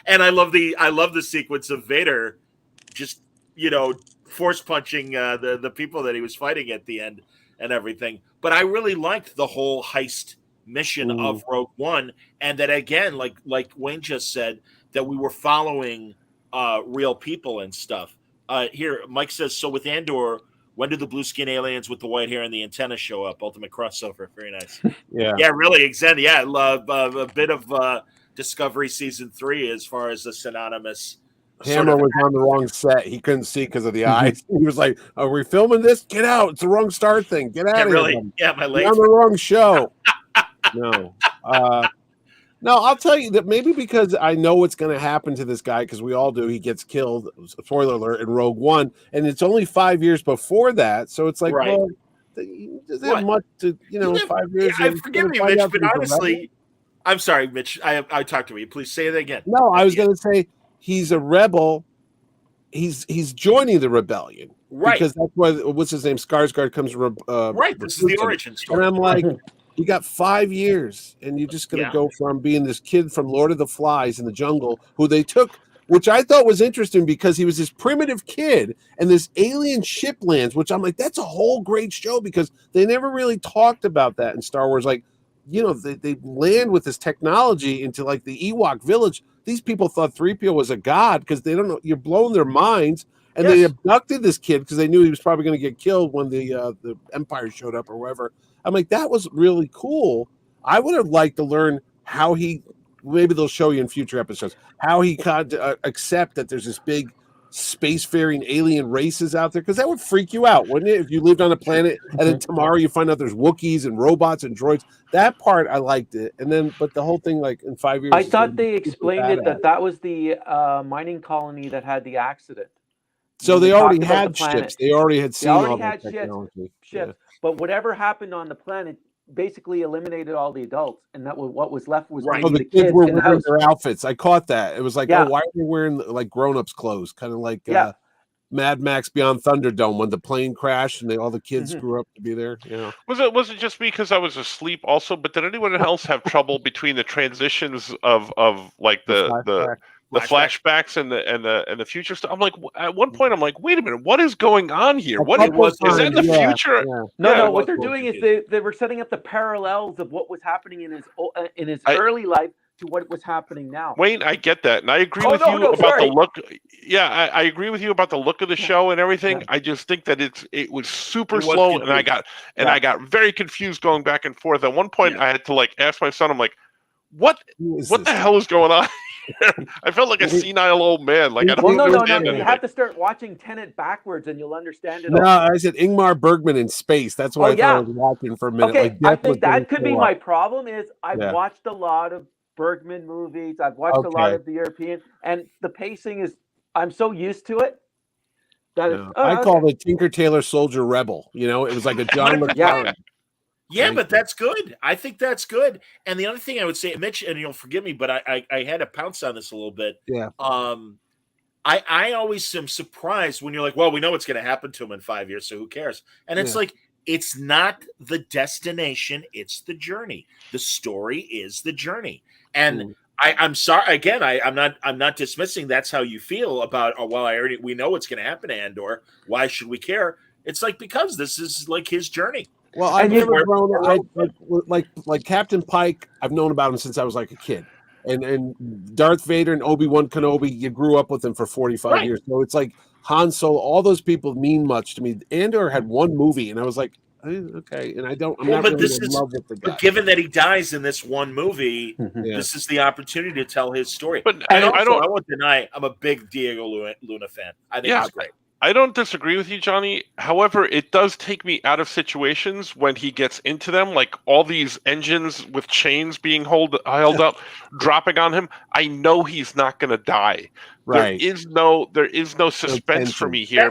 and I love the sequence of Vader just force punching the people that he was fighting at the end and everything. But I really liked the whole heist mission of Rogue One, and that, again, like Wayne just said, that we were following real people and stuff. Here, Mike says, so with Andor, when do the blue skin aliens with the white hair and the antenna show up? Ultimate crossover. Very nice. Yeah, really. Exactly. Yeah, a bit of Discovery season 3 as far as the synonymous. Hammer was on the wrong set. He couldn't see because of the eyes. He was like, "Are we filming this? Get out! It's the wrong Star thing. Get out of here!" Yeah, my legs. You're on the wrong show. No. No, I'll tell you that maybe because I know what's going to happen to this guy, because we all do. He gets killed, spoiler alert, in Rogue One, and it's only 5 years before that. So it's like, well, he doesn't have much to, 5 years. Yeah, forgive me, Mitch, but honestly, I'm sorry, Mitch. I talked to you. Please say that again. No, I was going to say he's a rebel. He's joining the rebellion, Right. Because that's what's his name? Skarsgård comes. Right. This is the origin story. And I'm like, you got 5 years, and you're just going to go from being this kid from Lord of the Flies in the jungle, who they took, which I thought was interesting because he was this primitive kid, and this alien ship lands, which I'm like, that's a whole great show because they never really talked about that in Star Wars. Like, they land with this technology into like the Ewok village. These people thought 3PO was a god because they don't know. You're blowing their minds. And they abducted this kid because they knew he was probably going to get killed when the Empire showed up or whatever. I'm like, that was really cool. I would have liked to learn how maybe they'll show you in future episodes, how he could accept that there's this big spacefaring alien races out there, because that would freak you out, wouldn't it? If you lived on a planet and then tomorrow you find out there's Wookiees and robots and droids. That part I liked it, and then but the whole thing, like in 5 years, I thought they explained it that was the mining colony that had the accident. So they already had ships. They already had seen all that technology. Ships. But whatever happened on the planet basically eliminated all the adults, and that was what was left was the kids were in the wearing house. their outfits. I caught that. It was like, oh, why are they wearing like grown-ups clothes? Kind of like Mad Max Beyond Thunderdome when the plane crashed and all the kids grew up to be there. Was it just because I was asleep also? But did anyone else have trouble between the transitions of like the flashbacks and the future stuff? I'm like, at one point, I'm like, wait a minute, what is going on here? Is that the future? Yeah. No. What they're doing is they were setting up the parallels of what was happening in his early life to what was happening now. Wayne, I get that, and I agree with you about the look. Yeah, I agree with you about the look of the show and everything. I just think that it was super slow, and I got very confused going back and forth. At one point, I had to like ask my son, I'm like, what the hell is going on? I felt like a senile old man. Like, I don't understand anything. You have to start watching Tenet backwards, and you'll understand it. No, I said Ingmar Bergman in space. That's what I was watching for a minute. Okay, I think that could be my problem. Is I've watched a lot of Bergman movies. I've watched a lot of the European, and the pacing is. I'm so used to it. I call it Tinker Tailor Soldier Rebel. It was like a John McClane. Yeah, but that's good. I think that's good. And the other thing I would say, Mitch, and you'll forgive me, but I had to pounce on this a little bit. Yeah. I always am surprised when you're like, well, we know what's going to happen to him in 5 years, so who cares? And it's like, it's not the destination, it's the journey. The story is the journey. And I'm sorry, again, I'm not dismissing that's how you feel about, we know what's going to happen to Andor. Why should we care? It's like, because this is like his journey. Well, I've never grown like Captain Pike. I've known about him since I was like a kid, and Darth Vader and Obi-Wan Kenobi. You grew up with them for 45 years, so it's like Han Solo. All those people mean much to me. Andor had one movie, and I was like, okay, and I'm not really in love with the guy. But given that he dies in this one movie, this is the opportunity to tell his story. But I won't deny, I'm a big Diego Luna fan. I think he's great. I don't disagree with you, Johnny. However, it does take me out of situations when he gets into them, like all these engines with chains being held up, dropping on him. I know he's not going to die. Right. There is no suspense for me here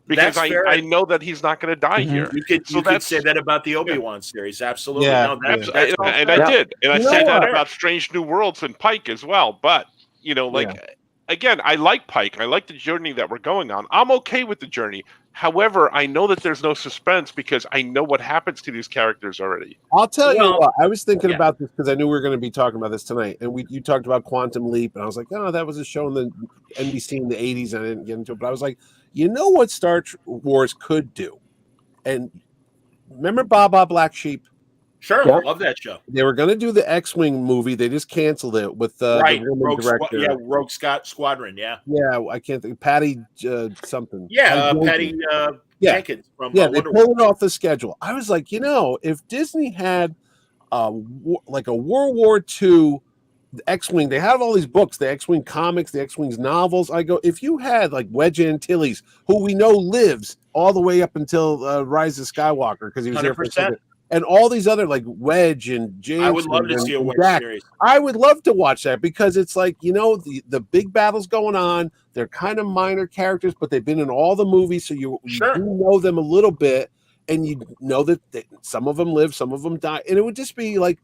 because I know that he's not going to die here. You could say that about the Obi-Wan series. Absolutely. Yeah. And I did. And I say that about Strange New Worlds and Pike as well. But, again, I like Pike. I like the journey that we're going on. I'm okay with the journey. However, I know that there's no suspense because I know what happens to these characters already. I'll tell you what. I was thinking about this because I knew we were going to be talking about this tonight. And you talked about Quantum Leap. And I was like, oh, that was a show in the NBC in the 80s. And I didn't get into it. But I was like, you know what Star Wars could do? And remember Baba Black Sheep? Sure, love that show. They were going to do the X-Wing movie. They just canceled it with the woman director. Rogue Squadron. Yeah, I can't think. Patty something. Yeah, Patty Jenkins from they pulled it off the schedule. I was like, if Disney had like a World War II X-Wing, they have all these books, the X-Wing comics, the X-Wings novels. I go, if you had like Wedge Antilles, who we know lives all the way up until Rise of Skywalker because he was 100%. There for a second. And all these other like Wedge and James. I would love to see a Wedge series. I would love to watch that because it's like, the big battle's going on. They're kind of minor characters, but they've been in all the movies. So you do know them a little bit. And you know that some of them live, some of them die. And it would just be like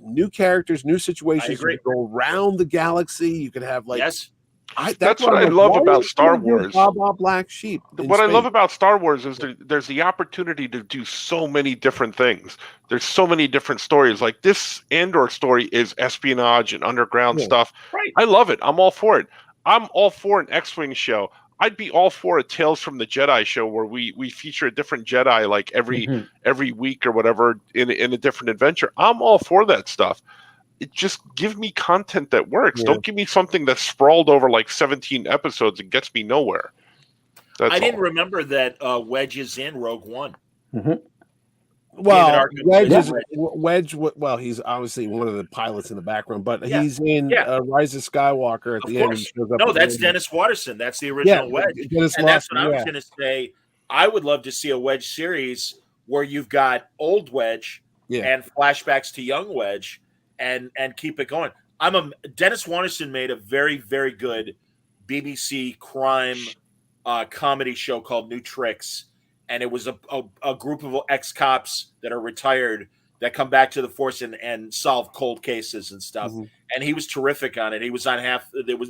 new characters, new situations. You could go around the galaxy. You could have like That's what I love about Star Wars. Black Sheep. What I love about Star Wars is there's the opportunity to do so many different things. There's so many different stories. Like this Andor story is espionage and underground stuff. Right. I love it. I'm all for it. I'm all for an X-Wing show. I'd be all for a Tales from the Jedi show where we feature a different Jedi like every week or whatever in a different adventure. I'm all for that stuff. It just give me content that works. Don't give me something that's sprawled over like 17 episodes and gets me nowhere. I didn't remember that Wedge is in Rogue One. Well, Wedge. Well, he's obviously one of the pilots in the background, but he's in Rise of Skywalker at the end. No, that's Dennis Watterson. That's the original Wedge. And that's what I was going to say. I would love to see a Wedge series where you've got old Wedge and flashbacks to young Wedge, and keep it going. Dennis Watterson made a very, very good BBC crime comedy show called New Tricks. And it was a group of ex-cops that are retired that come back to the force and solve cold cases and stuff. And he was terrific on it. He was on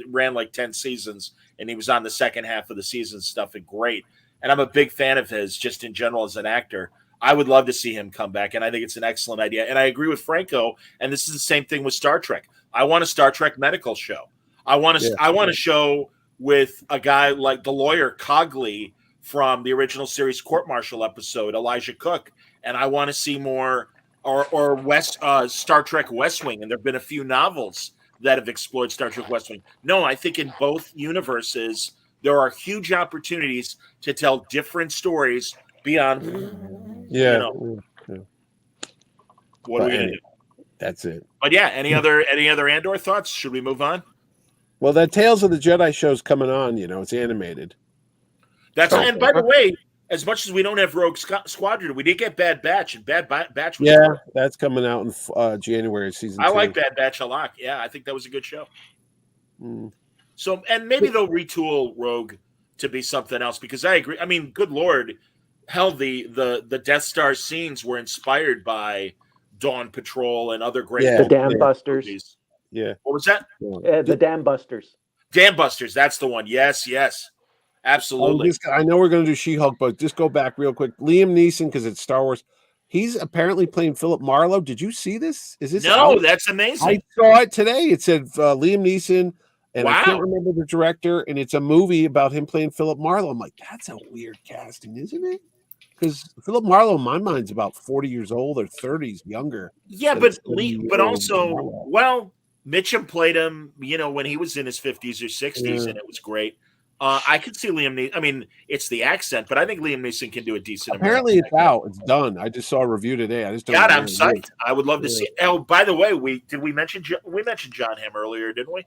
ran like 10 seasons, and he was on the second half of the season stuff, and great. And I'm a big fan of his just in general as an actor. I would love to see him come back, and I think it's an excellent idea. And I agree with Franco, and this is the same thing with Star Trek. I want a Star Trek medical show. I want a show with a guy like the lawyer Cogley from the original series Court Martial episode, Elijah Cook, and I want to see more or Star Trek West Wing, and there have been a few novels that have explored Star Trek West Wing. No, I think in both universes there are huge opportunities to tell different stories beyond. What are we gonna do? That's it. But any other Andor thoughts? Should we move on? Well, that Tales of the Jedi show's coming on. It's animated. And by the way, as much as we don't have Rogue Squadron, we did get Bad Batch, and Bad Batch was great. That's coming out in January season 2. I like Bad Batch a lot. Yeah, I think that was a good show. So, and maybe they'll retool Rogue to be something else, because I agree. I mean, good Lord, hell, the Death Star scenes were inspired by Dawn Patrol and other great the Dam Busters. Movies. Yeah. What was that? The Dam Busters. Dam Busters, that's the one. Yes. Absolutely. I know we're going to do She-Hulk, but just go back real quick. Liam Neeson, because it's Star Wars. He's apparently playing Philip Marlowe. Did you see this? Is this No, that's amazing. I saw it today. It said Liam Neeson, and I can't remember the director, and it's a movie about him playing Philip Marlowe. I'm like, that's a weird casting, isn't it? Because Philip Marlowe, in my mind, is about 40 years old or 30s younger. Yeah, but also, Mitchum played him, when he was in his 50s or 60s, and it was great. I could see Liam Neeson. I mean, it's the accent, but I think Liam Neeson can do a decent. Apparently, it's out. It's done. I just saw a review today. I just don't. God, I'm psyched. I would love to see. Oh, by the way, we mentioned John Hamm earlier, didn't we?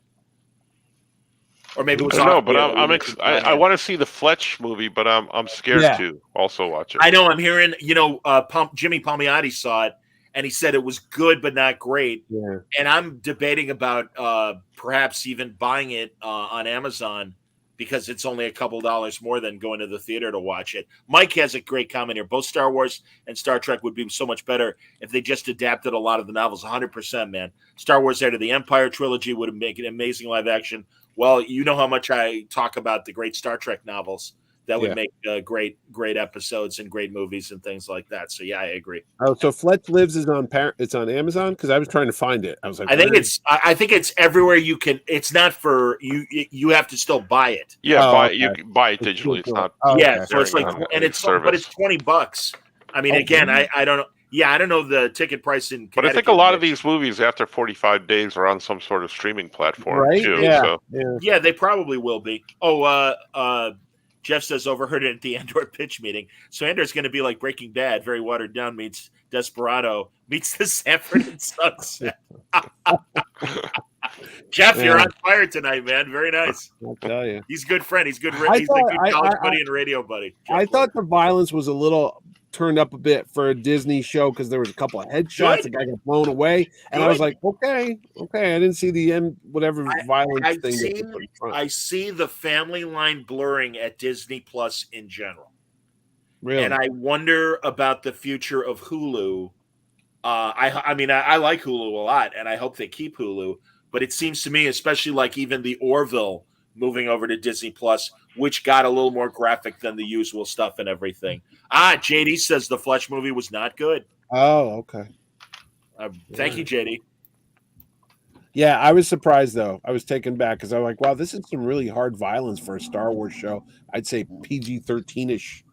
Or maybe it was. No, but I want to see the Fletch movie, but I'm scared to also watch it. I know. I'm hearing. Jimmy Palmiotti saw it, and he said it was good but not great. Yeah. And I'm debating about perhaps even buying it on Amazon, because it's only a couple dollars more than going to the theater to watch it. Mike has a great comment here. Both Star Wars and Star Trek would be so much better if they just adapted a lot of the novels. 100%, man. Star Wars Heir to the Empire trilogy would have made an amazing live action. Well, you know how much I talk about the great Star Trek novels. That would make great episodes and great movies and things like that. So I agree. Oh, so Fletch Lives is on it's on Amazon, because I was trying to find it. I was like, I think it's everywhere you can. It's not for you. You have to still buy it. Yeah, you can buy it digitally. It's not. So it's like, and it's $20. I mean, again, I don't know. Yeah, I don't know the ticket price in Connecticut. But I think a lot of these movies after 45 days are on some sort of streaming platform, right? Too. Yeah. Yeah, they probably will be. Jeff says overheard it at the Andor pitch meeting. So Andor's going to be like Breaking Bad, very watered down, meets Desperado, meets the Sanford and Sunset. Jeff, you're on fire tonight, man. Very nice. I'll tell you. He's a good friend. He's a good college buddy and radio buddy. I thought the violence was a little turned up a bit for a Disney show, because there was a couple of headshots. The guy got blown away, and I was like, okay. I didn't see the end, whatever violence thing. I see the family line blurring at Disney Plus in general. Really? And I wonder about the future of Hulu. I like Hulu a lot, and I hope they keep Hulu. But it seems to me, especially like even the Orville moving over to Disney Plus, which got a little more graphic than the usual stuff and everything. JD says the Fletch movie was not good. Oh, okay. Thank you, JD. Yeah, I was surprised though. I was taken back because I'm like, wow, this is some really hard violence for a Star Wars show. I'd say PG-13ish.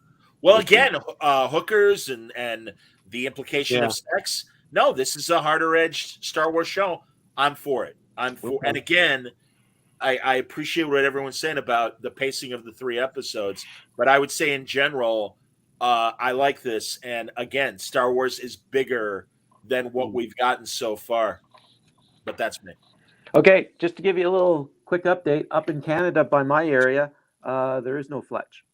Well, again, hookers and the implication of sex. No, this is a harder edged Star Wars show. I'm for it. And again, I appreciate what everyone's saying about the pacing of the 3 episodes, but I would say in general, I like this. And again, Star Wars is bigger than what we've gotten so far. But that's me. Okay, just to give you a little quick update, up in Canada by my area, there is no Fletch.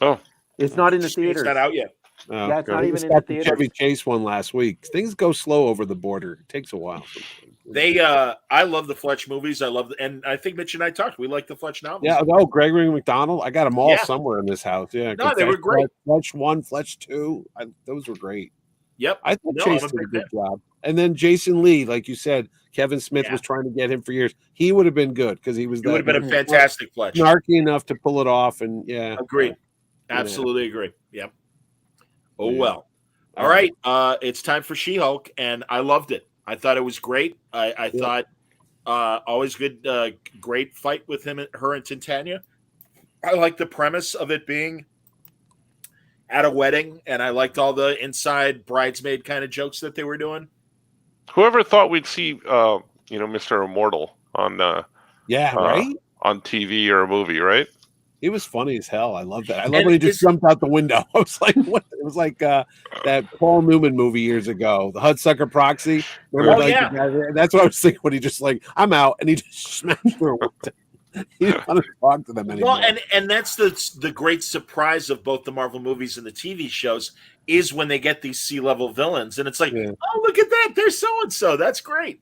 Oh. It's not in the theaters. It's not out yet. Yeah, it's not even in the theaters. Chevy Chase one last week. Things go slow over the border. It takes a while. I love the Fletch movies. And I think Mitch and I talked. We like the Fletch novels. Yeah. Oh, Gregory McDonald. I got them all somewhere in this house. Yeah. No, they were great. Fletch 1, Fletch 2. Those were great. Yep. I thought Chase did a good job. And then Jason Lee, like you said, Kevin Smith was trying to get him for years. He would have been good because he would have been a fantastic Fletch. Snarky enough to pull it off. And agreed. Absolutely agree. Yep. Oh, well. All right. It's time for She-Hulk, and I loved it. I thought it was great. I thought always good, great fight with her and Titania. I liked the premise of it being at a wedding, and I liked all the inside bridesmaid kind of jokes that they were doing. Whoever thought we'd see, Mr. Immortal on on TV or a movie, right? He was funny as hell. I love that. I love when he just jumped out the window. I was like, what? It was like that Paul Newman movie years ago, the Hudsucker Proxy. That's what I was thinking when he just like, I'm out, and he just smashed through it. He didn't want to talk to them anymore. Well, and that's the great surprise of both the Marvel movies and the TV shows is when they get these C-level villains, and it's like, oh, look at that, there's so-and-so. That's great.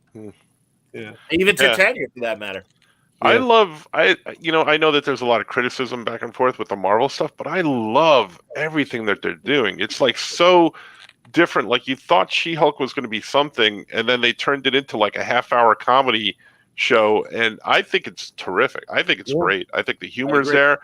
Yeah. Even Titania, for that matter. I know that there's a lot of criticism back and forth with the Marvel stuff, but I love everything that they're doing. It's like so different. Like you thought She-Hulk was going to be something, and then they turned it into like a half-hour comedy show, and I think it's terrific. I think it's great. I think the humor's there.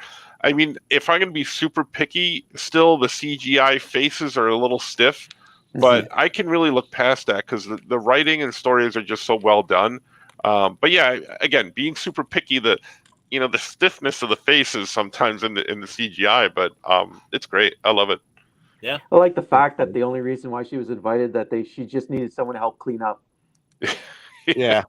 I mean, if I'm going to be super picky, still the CGI faces are a little stiff, but I can really look past that because the writing and stories are just so well done. But yeah, again, being super picky, the stiffness of the faces sometimes in the CGI, but it's great. I love it. Yeah, I like the fact that the only reason why she was invited she just needed someone to help clean up. Yeah.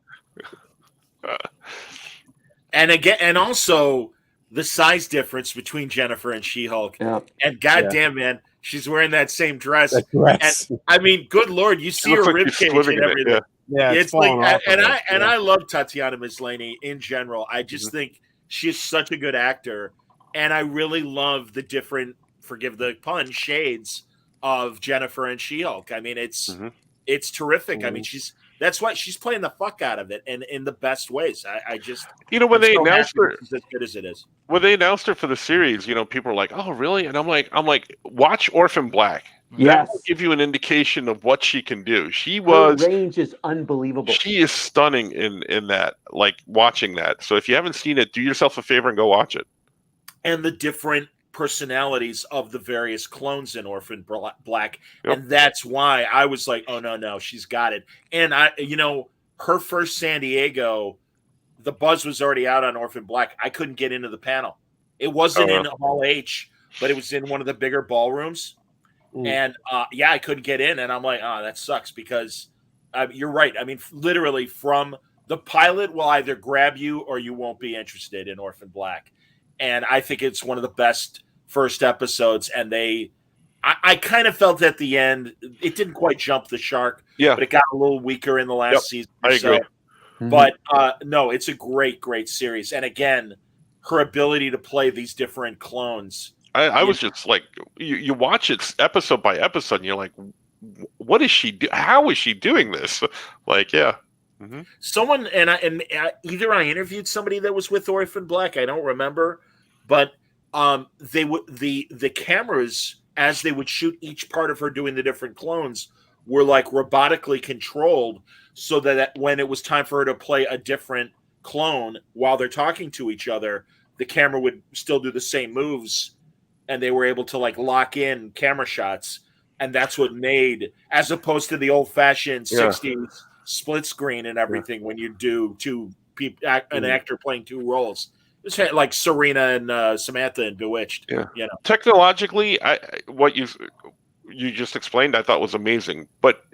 And also the size difference between Jennifer and She-Hulk. Yeah. And goddamn, man, she's wearing that same dress. And I mean, good Lord, you see her ribcage and everything. Yeah, it's like, I love Tatiana Maslany in general. I just think she's such a good actor, and I really love the different, forgive the pun, shades of Jennifer and She-Hulk. I mean, it's terrific. I mean, that's why she's playing the fuck out of it, and in the best ways. I just when they announced her, as good as it is. When they announced her for the series, people are like, "Oh, really?" And I'm like, watch Orphan Black. That will give you an indication of what she can do. Her range is unbelievable. She is stunning in that, like watching that. So if you haven't seen it, do yourself a favor and go watch it. And the different personalities of the various clones in Orphan Black. And that's why I was like, oh, no, she's got it. And her first San Diego, the buzz was already out on Orphan Black. I couldn't get into the panel. It wasn't in Hall H, but it was in one of the bigger ballrooms. And I couldn't get in, and I'm like, that sucks because you're right. I mean, literally from the pilot will either grab you or you won't be interested in Orphan Black. And I think it's one of the best first episodes. And I kind of felt at the end, it didn't quite jump the shark, but it got a little weaker in the last season. I agree. But no, it's a great, great series. And again, her ability to play these different clones. I was just like, you watch it episode by episode, and you're like, what is she do? How is she doing this? Like, someone either I interviewed somebody that was with Orphan Black, I don't remember, but they would the cameras as they would shoot each part of her doing the different clones were like robotically controlled, so that when it was time for her to play a different clone, while they're talking to each other, the camera would still do the same moves, and they were able to like lock in camera shots, and that's what made, as opposed to the old-fashioned 60s split screen and everything when you do an actor playing two roles. It's like Serena and Samantha in Bewitched. Yeah. You know, technologically, what you just explained, I thought was amazing. But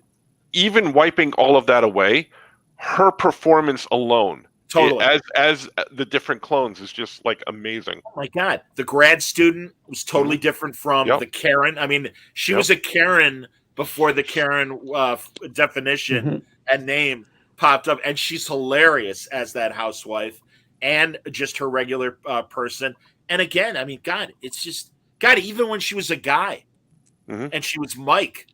even wiping all of that away, her performance alone, totally, as the different clones, is just like amazing. Oh my God, the grad student was totally different from the Karen. I mean, she was a Karen before the Karen definition and name popped up, and she's hilarious as that housewife and just her regular person. And again, I mean, God, it's just God. Even when she was a guy, and she was Mike,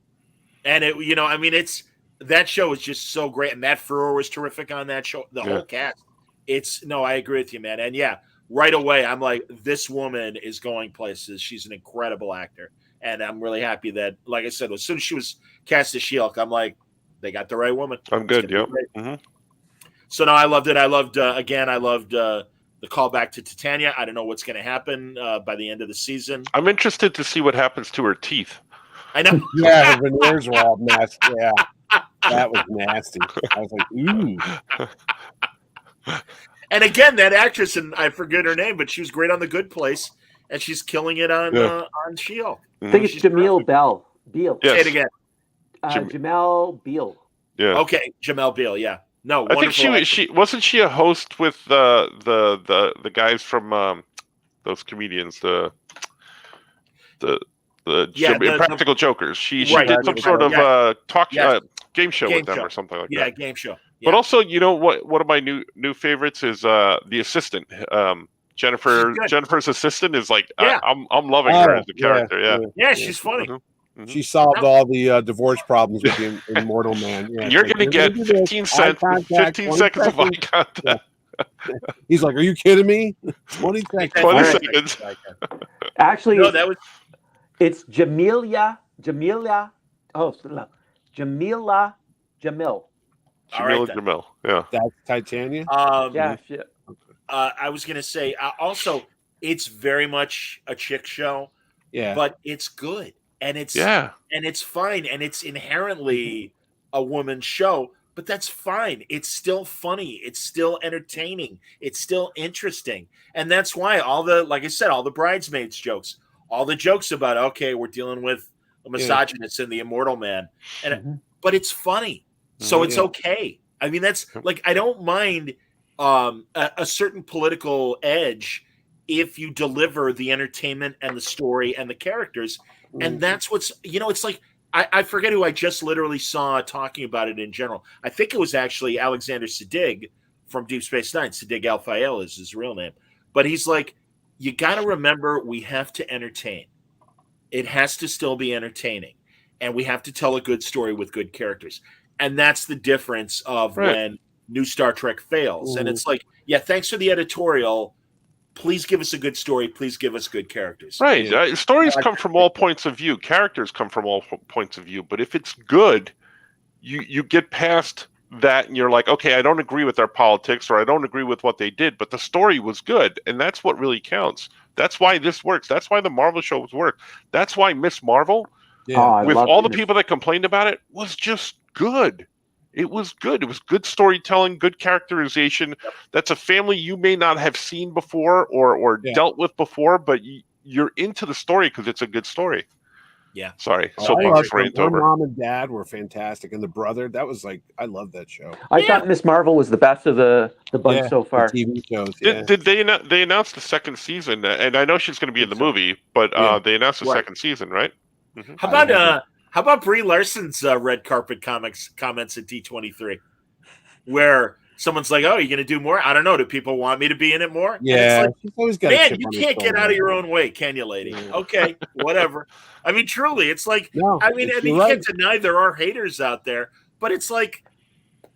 and it, you know, I mean, it's that show is just so great, and Matt Frewer was terrific on that show. The whole cast. I agree with you, man. And yeah, right away, I'm like, this woman is going places. She's an incredible actor, and I'm really happy that, like I said, as soon as she was cast as She-Hulk, I'm like, they got the right woman. I'm good. Yep. So no, I loved it. I loved the callback to Titania. I don't know what's going to happen by the end of the season. I'm interested to see what happens to her teeth. I know. Yeah, her veneers were all nasty. Yeah, that was nasty. I was like, ooh. And again, that actress, and I forget her name, but she was great on The Good Place, and she's killing it on She-Hulk. I think it's Jamil Beal. Yes. Say it again. Jamel Beal. Yeah. Okay, Jamel Beal. Yeah. No, I think she wasn't she a host with the guys from those comedians, the Impractical Jokers. She did some sort of game show with them or something like that. Yeah, game show. Yeah. But also, you know what? One of my new favorites is the assistant. Jennifer's assistant is like I'm loving her as a character. Yeah, she's funny. She solved all the divorce problems with the Immortal Man. Yeah, you're going to get 15 seconds of eye contact. Yeah. He's like, "Are you kidding me? 20 seconds." 20 seconds. Actually, no, that was. It's Jamila. Oh, Jamil. Jamil. Yeah. That's Titania. Yeah. Shit. I was going to say also, it's very much a chick show. Yeah. But it's good. And it's fine, and it's inherently a woman's show, but that's fine. It's still funny. It's still entertaining. It's still interesting. And that's why like I said, all the bridesmaids jokes, all the jokes about, okay, we're dealing with a misogynist in the Immortal Man. But it's funny. So it's okay. I mean, that's like, I don't mind a certain political edge if you deliver the entertainment and the story and the characters. And that's what's, it's like, I forget who I just literally saw talking about it in general. I think it was actually Alexander Siddig from Deep Space Nine. Siddig Al-Fayel is his real name. But he's like, you got to remember, we have to entertain. It has to still be entertaining. And we have to tell a good story with good characters. And that's the difference of when new Star Trek fails. And it's like, thanks for the editorial. Please give us a good story. Please give us good characters. Right. Stories come from all points of view. Characters come from all points of view. But if it's good, you get past that and you're like, okay, I don't agree with their politics or I don't agree with what they did, but the story was good. And that's what really counts. That's why this works. That's why the Marvel shows work. That's why Miss Marvel, with all the people that complained about it, was just good. It was good. It was good storytelling, good characterization. That's a family you may not have seen before or dealt with before, but you're into the story because it's a good story. Yeah. Sorry. Her mom and dad were fantastic. And the brother, that was like, I love that show. I thought Miss Marvel was the best of the bunch so far. TV shows, Did they announce the second season? And I know she's going to be in the movie, but they announced the second season, right? How about Brie Larson's red carpet comments at D23, where someone's like, "Oh, you're going to do more?" I don't know. Do people want me to be in it more? Yeah, she's always got. Man, you can't get out of your own way, can you, lady? Yeah. Okay, whatever. I mean, truly, it's like, you can't deny there are haters out there, but it's like,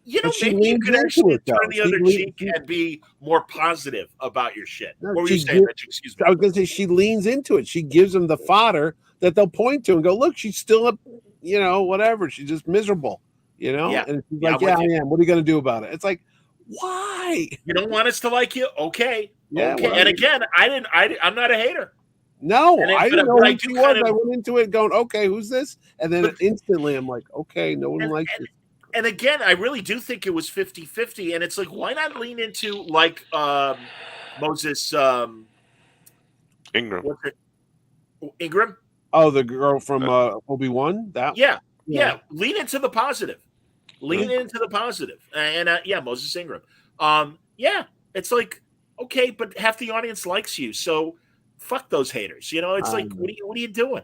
maybe you could actually turn the other cheek and be more positive about your shit. What were you saying, Rich? Excuse me. I was going to say she leans into it. She gives them the fodder that they'll point to and go, look, she's still up, whatever. She's just miserable, And she's like, I am. What are you going to do about it? It's like, Why? You don't want us to like you? Okay. Yeah, okay. well, And again, I'm not a hater. No, And I but- didn't know but I who do she kind was. of- I went into it going, okay, who's this? And then But- instantly I'm like, okay, no one likes this. And again, I really do think it was 50-50. And it's like, why not lean into like Moses Ingram. what's it? Ingram? Oh, the girl from Obi-Wan? Yeah. Lean into the positive. Lean into the positive. And Moses Ingram. It's like, okay, but half the audience likes you, so fuck those haters. You know, it's like, what are you doing?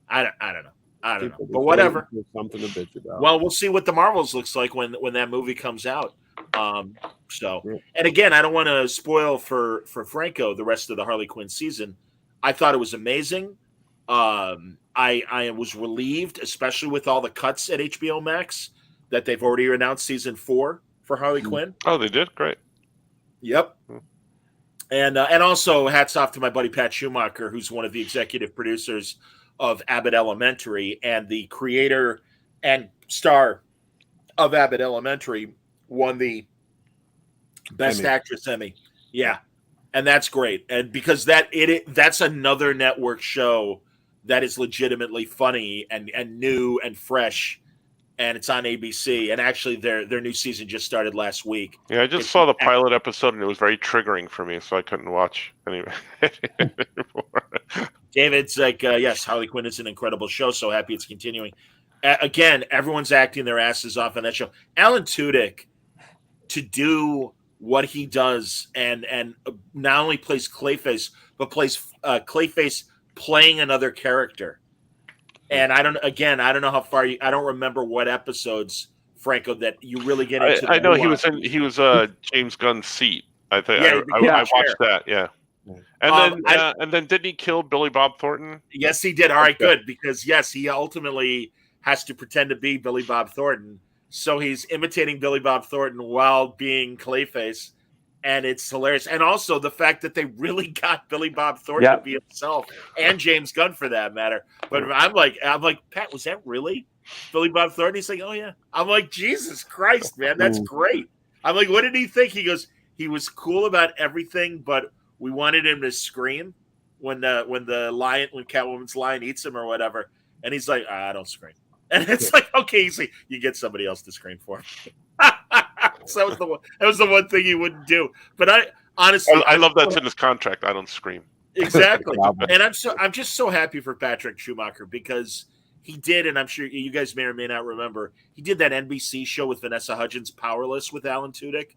I don't know. But whatever. Something to bitch about. Well, we'll see what the Marvels looks like when that movie comes out. And again, I don't want to spoil for Franco the rest of the Harley Quinn season. I thought it was amazing. I was relieved, especially with all the cuts at HBO Max, that they've already announced season 4 for Harley Quinn. Oh, they did? Great. Yep. And also hats off to my buddy Pat Schumacher, who's one of the executive producers of Abbott Elementary and the creator and star of Abbott Elementary, won the Best Actress Emmy. Yeah. And that's great. And because that's another network show that is legitimately funny and new and fresh. And it's on ABC. And actually, their new season just started last week. Yeah, I just saw the pilot episode, and it was very triggering for me, so I couldn't watch anymore. David's like, yes, Harley Quinn is an incredible show. So happy it's continuing. Again, everyone's acting their asses off on that show. Alan Tudyk, to do what he does and not only plays Clayface, but plays Clayface playing another character. And I don't know how far I don't remember what episodes, Franco, that you really get into. I know he was James Gunn's seat. I think I watched that. Yeah. And then didn't he kill Billy Bob Thornton? Yes, he did. All right, good, because yes, he ultimately has to pretend to be Billy Bob Thornton. So he's imitating Billy Bob Thornton while being Clayface. And it's hilarious. And also the fact that they really got Billy Bob Thornton to be himself, and James Gunn for that matter. But I'm like, Pat, was that really Billy Bob Thornton? He's like, oh yeah. I'm like, Jesus Christ, man, that's great. I'm like, what did he think? He goes, he was cool about everything, but we wanted him to scream when Catwoman's lion eats him or whatever. And he's like, I don't scream. And it's like, okay, you get somebody else to scream for him. So that was the one thing he wouldn't do. But I love that's in his contract. I don't scream. Exactly. And I'm just so happy for Patrick Schumacher, because he did, and I'm sure you guys may or may not remember, he did that NBC show with Vanessa Hudgens, Powerless, with Alan Tudyk,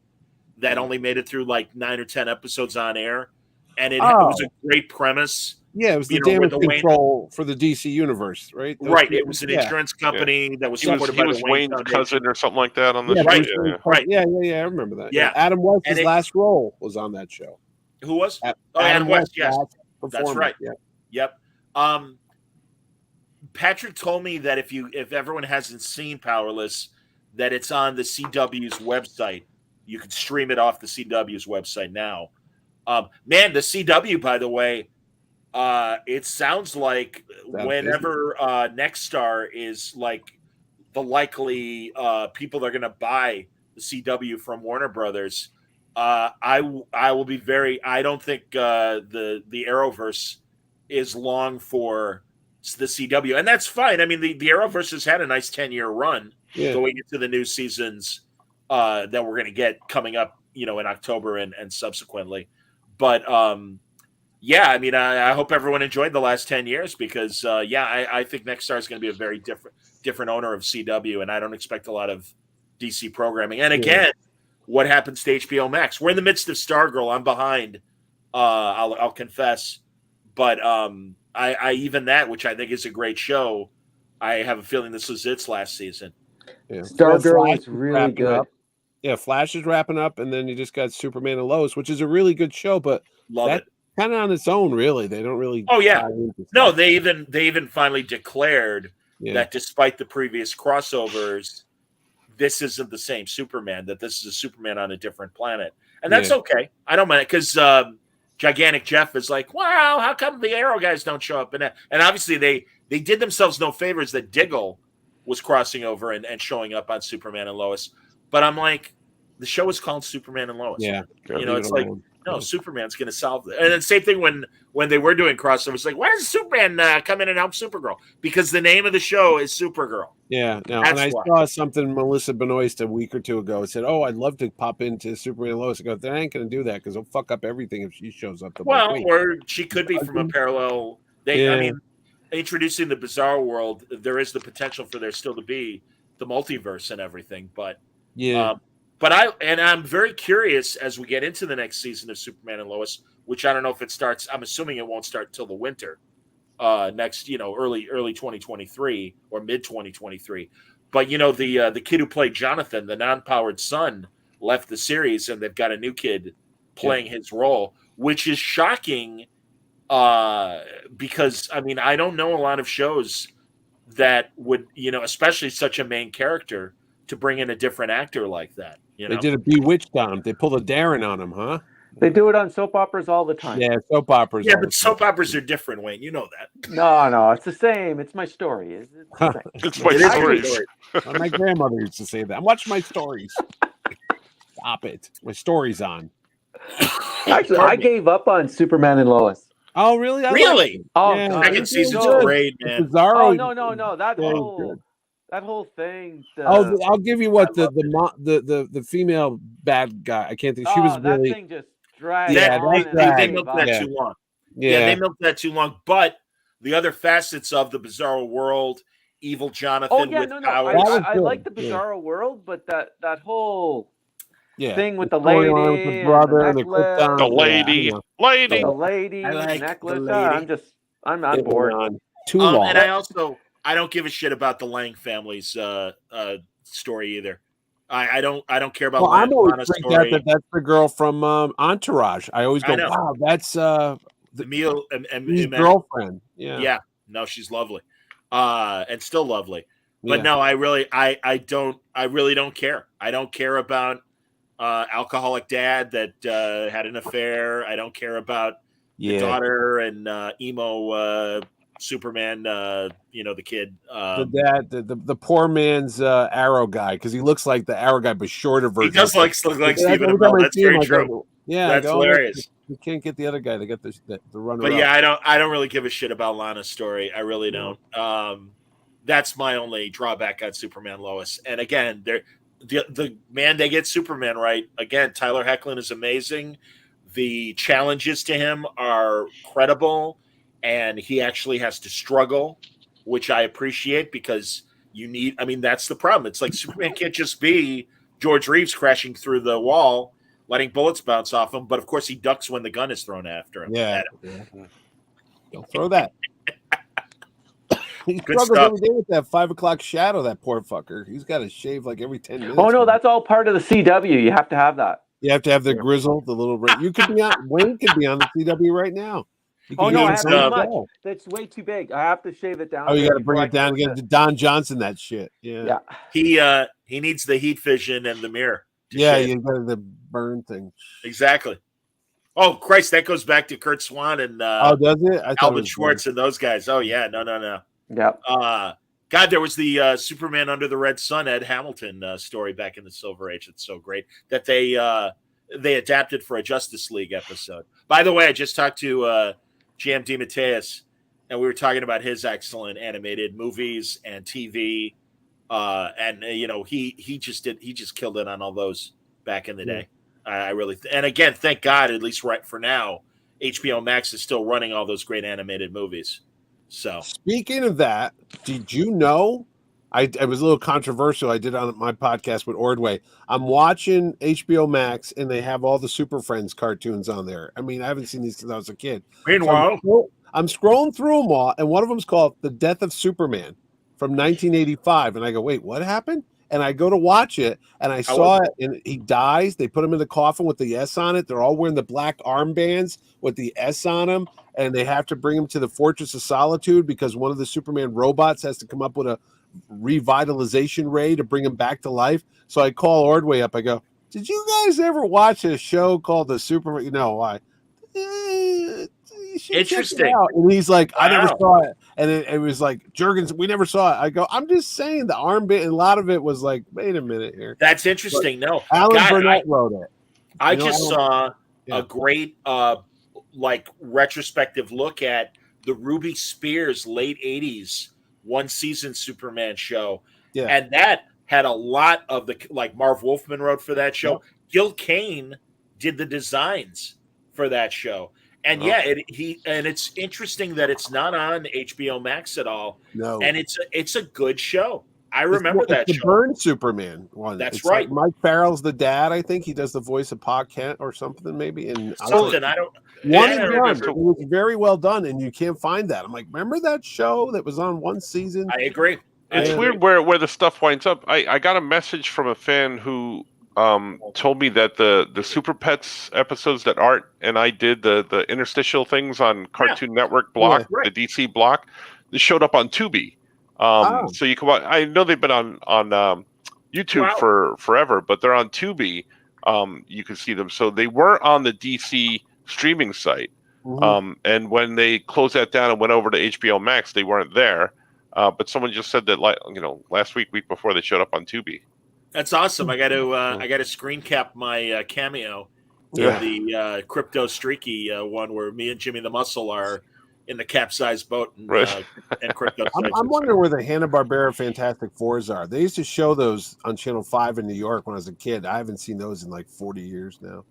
that only made it through like 9 or 10 episodes on air. And it was a great premise. Yeah, it was the damage control for the DC universe, right? Right. It was an insurance company that was supported by the Wayne's cousin or something like that on the show. Right. Yeah, I remember that. Yeah. Adam West's last role was on that show. Who was? Adam West, yes. That's right. Yeah. Yep. Patrick told me that if everyone hasn't seen Powerless, that it's on the CW's website. You can stream it off the CW's website now. Man, the CW, by the way, it sounds like whenever Nexstar is like the likely people that are going to buy the CW from Warner Brothers, I will be very. I don't think the Arrowverse is long for the CW, and that's fine. I mean, the Arrowverse has had a nice 10-year run going into the new seasons that we're going to get coming up, in October and subsequently. But I mean, I hope everyone enjoyed the last 10 years because, I think Nexstar is going to be a very different owner of CW, and I don't expect a lot of DC programming. And again, what happens to HBO Max? We're in the midst of Stargirl. I'm behind. I'll confess, but I even that, which I think is a great show, I have a feeling this was its last season. Yeah. Stargirl is really good. Yeah, Flash is wrapping up, and then you just got Superman and Lois, which is a really good show, but love it. Kind of on its own, really. They don't really. Oh yeah, no. They even finally declared that despite the previous crossovers, this isn't the same Superman. That this is a Superman on a different planet, and that's okay. I don't mind it because Gigantic Jeff is like, "Wow, how come the Arrow guys don't show up?" And obviously they did themselves no favors that Diggle was crossing over and showing up on Superman and Lois. But I'm like, The show is called Superman and Lois. Yeah. You know, it's like, no, Superman's going to solve it. And then same thing when they were doing crossovers, like, why does Superman come in and help Supergirl? Because the name of the show is Supergirl. Yeah, no, That's and I why. saw something Melissa Benoist a week or two ago. It said, "Oh, I'd love to pop into Superman and Lois." I go, "They ain't going to do that because they'll fuck up everything if she shows up." Well, or she could be from a parallel. I mean, introducing the Bizarro world, there is the potential for there still to be the multiverse and everything. But but I'm very curious as we get into the next season of Superman and Lois, which I don't know if it starts. I'm assuming it won't start till the winter. Next, early 2023 or mid 2023. But the kid who played Jonathan, the non-powered son, left the series, and they've got a new kid playing his role, which is shocking. Because I mean, I don't know a lot of shows that would, especially such a main character, to bring in a different actor like that. They did a Bewitched on him. They pulled a Darren on him, huh? They do it on soap operas all the time. Yeah, soap operas. Yeah, but soap operas are different, Wayne. You know that. No, it's the same. It's my story. It's my stories. My grandmother used to say that. I'm watching my stories. Stop it. My story's on. Actually, I gave up on Superman and Lois. Oh, really? Really? Yeah, second season's great, man. Bizarro. Oh, no. That whole thing. I'll give you what the female bad guy. I can't think. She was really. That thing just dragged. They milked that too long. Yeah, they milked that too long. But the other facets of the Bizarro world, evil Jonathan with powers. I like the Bizarro world, but that whole thing with the lady, lady, the brother, and the lady, necklace. I'm not bored. Too long. And I don't give a shit about the Lang family's story either. I don't care about. I'm always freaked out that that's the girl from Entourage. I always go, wow, that's Emil's girlfriend. Yeah. No, she's lovely, and still lovely. But no, I really don't care. I don't care about alcoholic dad that had an affair. I don't care about the daughter and emo Superman. The kid, the dad, the poor man's Arrow guy, because he looks like the Arrow guy but shorter version. He does look like Stephen Amell. That's very true. That's hilarious. You can't get the other guy to get the runner. But I don't really give a shit about Lana's story. I really don't. That's my only drawback on Superman Lois. And again, the man, they get Superman right. Again, Tyler Hoechlin is amazing. The challenges to him are credible, and he actually has to struggle, which I appreciate because that's the problem. It's like Superman can't just be George Reeves crashing through the wall, letting bullets bounce off him. But of course, he ducks when the gun is thrown after him. Don't throw that. He Good struggles stuff. every day with that 5 o'clock shadow. That poor fucker. He's got to shave like every 10 minutes. Oh no, that's all part of the CW. You have to have that. You have to have the grizzle, the little. You could be on. Wayne could be on the CW right now. Oh no, I have too much. That's way too big. I have to shave it down. Oh, you got to bring it down. Get to Don Johnson that shit. Yeah. He needs the heat vision and the mirror. Yeah, you got the burn thing. Exactly. Oh Christ, that goes back to Kurt Swan and does it? Albert Schwartz and those guys. Oh yeah, no. Yeah. God, there was the Superman Under the Red Sun, Ed Hamilton story back in the Silver Age. It's so great that they adapted for a Justice League episode. By the way, I just talked to J.M. DeMatteis, and we were talking about his excellent animated movies and TV. And he just killed it on all those back in the day. I really and again, thank God, at least right for now, HBO Max is still running all those great animated movies. So speaking of that, did you know? It was a little controversial. I did on my podcast with Ordway. I'm watching HBO Max, and they have all the Super Friends cartoons on there. I mean, I haven't seen these since I was a kid. Meanwhile, so I'm scrolling through them all, and one of them's called "The Death of Superman" from 1985. And I go, "Wait, what happened?" And I go to watch it, and I saw it, and he dies. They put him in the coffin with the S on it. They're all wearing the black armbands with the S on them, and they have to bring him to the Fortress of Solitude because one of the Superman robots has to come up with a revitalization ray to bring him back to life. So I call Ordway up. I go, "Did you guys ever watch a show called the Superman?" Why? Interesting. And he's like, "I never saw it." And it was like Jurgens. We never saw it. I go, I'm just saying the armband. A lot of it was like, wait a minute here. That's interesting. No, Alan God, Burnett wrote it. I just saw Yeah. a great like retrospective look at the Ruby Spears late 80s one season Superman show. Yeah. And that had a lot of the, like Marv Wolfman wrote for that show. Yep. Gil Kane did the designs for that show. And yeah, it's interesting that it's not on HBO Max at all. No. And it's a good show. I remember that the show. Burn Superman one. That's it's right. Like Mike Farrell's the dad. I think he does the voice of Pa Kent or something, maybe. And something I don't. One and done. It was very well done, and you can't find that. I'm like, remember that show that was on one season? I agree. It's weird where the stuff winds up. I got a message from a fan who told me that the Super Pets episodes that Art and I did, the interstitial things on Cartoon Network block, the DC block, they showed up on Tubi. So you can watch. I know they've been on YouTube for forever, but they're on Tubi. You can see them. So they were on the DC streaming site. And when they closed that down and went over to HBO Max, they weren't there. But someone just said that, like, last week before, they showed up on Tubi. That's awesome. I got to screen cap my cameo in the Crypto Streaky one where me and Jimmy the Muscle are in the capsized boat and Crypto. I'm wondering where the Hanna-Barbera Fantastic Fours are. They used to show those on Channel 5 in New York when I was a kid. I haven't seen those in like 40 years now.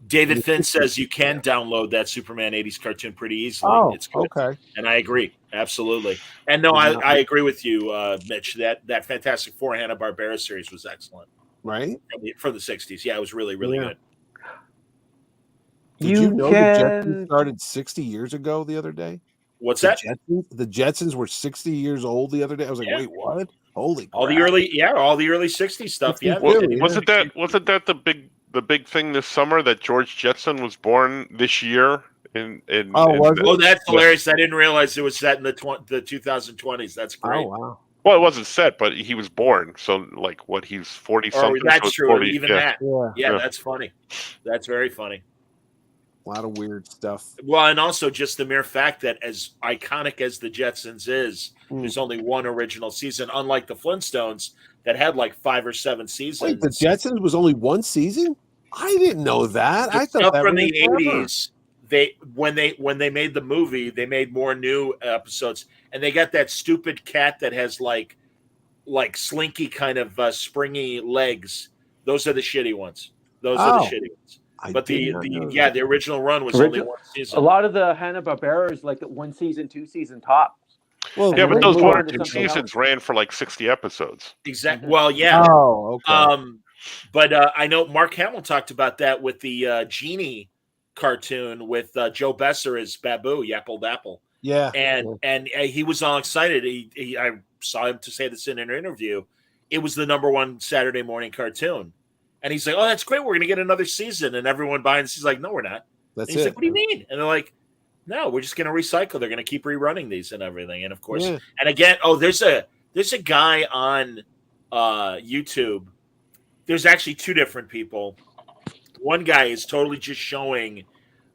David Finn says you can download that Superman 80s cartoon pretty easily. Oh, it's good. Okay. And I agree. Absolutely. And no, I agree with you, Mitch, that Fantastic Four Hanna-Barbera series was excellent. Right? From the 60s. Yeah, it was really, really good. Did you know the Jetsons started 60 years ago the other day? What's that? The Jetsons were 60 years old the other day. I was like, wait, what? Holy crap. All the early 60s stuff. Yeah. Wasn't that the big thing this summer that George Jetson was born this year? That's hilarious. I didn't realize it was set in the 2020s. That's great. Oh, wow. Well, it wasn't set, but he was born. So, like, he's 40 something. That's true. 40, even that. Yeah, that's funny. That's very funny. A lot of weird stuff. Well, and also just the mere fact that as iconic as the Jetsons is, there's only one original season, unlike the Flintstones that had like 5 or 7 seasons. Wait, the Jetsons was only one season? I didn't know that. I thought that from the 80s. When they made the movie, they made more new episodes, and they got that stupid cat that has like slinky kind of springy legs. Those are the shitty ones. Those are the shitty ones. But the original run was only one season. A lot of the Hanna-Barbera is like 1 season, 2 season tops. Well, but those 1 or 2 seasons ran for like 60 episodes. Exactly. Well, yeah. Oh, okay. But I know Mark Hamill talked about that with the Genie cartoon with Joe Besser as Babu, Yapple Dapple. Yeah. And he was all excited. I saw him to say this in an interview. It was the #1 Saturday morning cartoon. And he's like, "Oh, that's great. We're going to get another season." And everyone behind the scenes is like, "No, we're not." That's he's like, "What do you mean?" And they're like, "No, we're just going to recycle. They're going to keep rerunning these and everything." And of course, and again, there's a guy on YouTube. There's actually 2 different people. One guy is totally just showing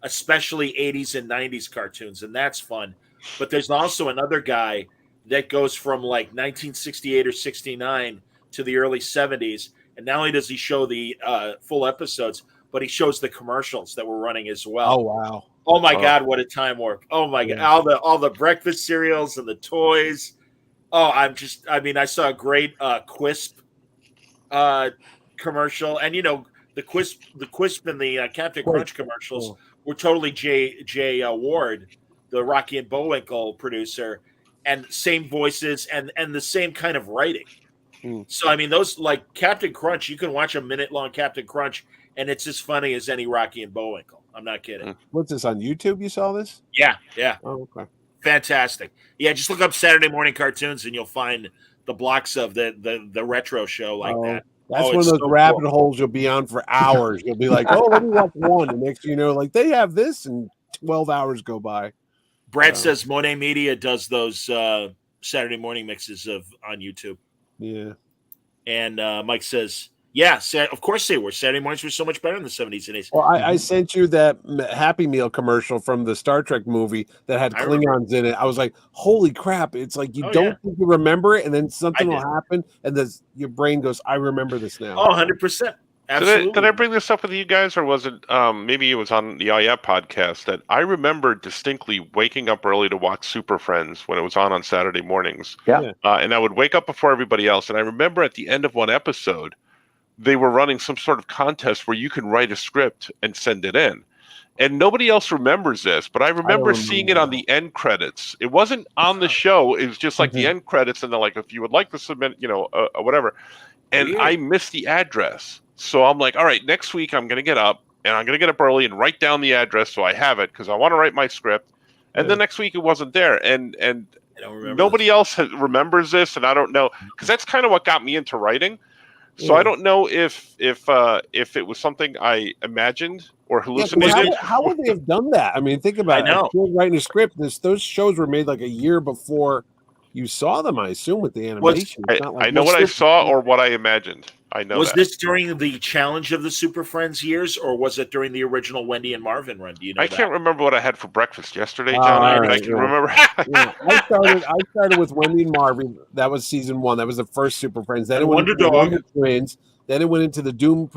especially 80s and 90s cartoons, and that's fun. But there's also another guy that goes from like 1968 or 69 to the early 70s. And not only does he show the full episodes, but he shows the commercials that were running as well. Oh, wow. Oh, my God, what a time warp. Oh, my God. All the breakfast cereals and the toys. Oh, I saw a great Quisp commercial. And, the Quisp and the Captain Crunch commercials were totally Jay Ward, the Rocky and Bullwinkle producer, and same voices and the same kind of writing. So, those, like Captain Crunch, you can watch a minute-long Captain Crunch, and it's as funny as any Rocky and Bullwinkle. I'm not kidding. What's this, on YouTube you saw this? Yeah. Oh, okay. Fantastic. Yeah, just look up Saturday morning cartoons, and you'll find the blocks of the retro show like that. That's one of those rabbit holes you'll be on for hours. You'll be like, oh, let me watch one. And next thing you know, like, they have this, and 12 hours go by. Brad says Monet Media does those Saturday morning mixes on YouTube. Yeah. And Mike says Yeah, of course they were. Saturday mornings were so much better in the 70s and 80s. Well, I sent you that Happy Meal commercial from the Star Trek movie that had Klingons in it. I was like, holy crap. It's like you don't think you remember it, and then something will happen, and your brain goes, I remember this now. Oh, 100%. Absolutely. Did I bring this up with you guys, or was it maybe it was on the IEP podcast that I remember distinctly waking up early to watch Super Friends when it was on Saturday mornings. Yeah. And I would wake up before everybody else. And I remember at the end of one episode, they were running some sort of contest where you can write a script and send it in. And nobody else remembers this, but I remember seeing it on the end credits. It wasn't on the show. It was just like the end credits, and they're like, if you would like to submit, whatever. And I missed the address. So I'm like, all right, next week I'm going to get up, and I'm going to get up early and write down the address so I have it because I want to write my script. And the next week it wasn't there. And nobody else remembers this, and I don't know, because that's kind of what got me into writing. So I don't know if it was something I imagined or hallucinated. How would they have done that? I mean, think about it. Writing a script. Those shows were made like a year before you saw them, I assume, with the animation. I know what I saw or what I imagined. I know. Was this during the challenge of the Super Friends years, or was it during the original Wendy and Marvin run? Do you know? I can't remember what I had for breakfast yesterday, John. I can remember. I started with Wendy and Marvin. That was season 1. That was the first Super Friends. Then it went into the Wonder Twins. Then it went into the Doom,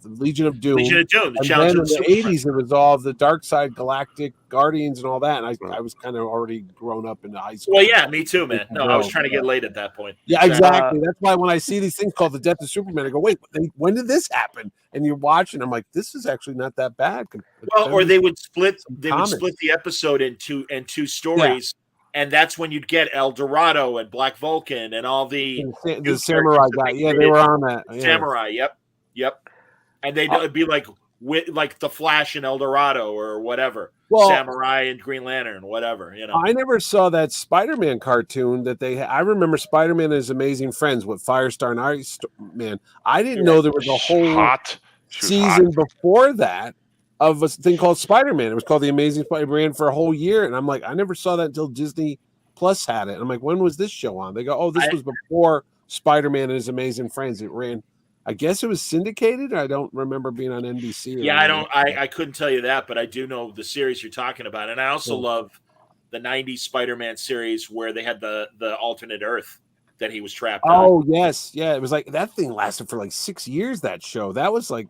Legion of Doom. Legion of Doom. And then in the 80s, it was all the Dark Side, Galactic, Guardians, and all that. And I was kind of already grown up into high school. Well, yeah, me too, man. No, I was trying to get laid at that point. Yeah, exactly. That's why when I see these things called The Death of Superman, I go, wait, when did this happen? And you're watching, I'm like, this is actually not that bad. Well, or they would split the episode into stories. Yeah. And that's when you'd get El Dorado and Black Vulcan and all the samurai guy. Yeah, they were on that. Yeah. Samurai, yep. And they'd be like the Flash and El Dorado or whatever. Well, Samurai and Green Lantern, whatever. I never saw that Spider-Man cartoon that they had. I remember Spider-Man and His Amazing Friends with Firestar and Ice Man. I didn't know there was a whole season before that of a thing called Spider-Man. It was called The Amazing Spider-Man for a whole year. And I'm like, I never saw that until Disney Plus had it. And I'm like, when was this show on? They go, oh, this was before Spider-Man and His Amazing Friends. It ran, I guess it was syndicated. I don't remember being on NBC. Yeah, I couldn't tell you that, but I do know the series you're talking about. And I also love the 90s Spider-Man series where they had the alternate Earth that he was trapped on. Oh, yes. Yeah, it was like, that thing lasted for like 6 years, that show. That was like,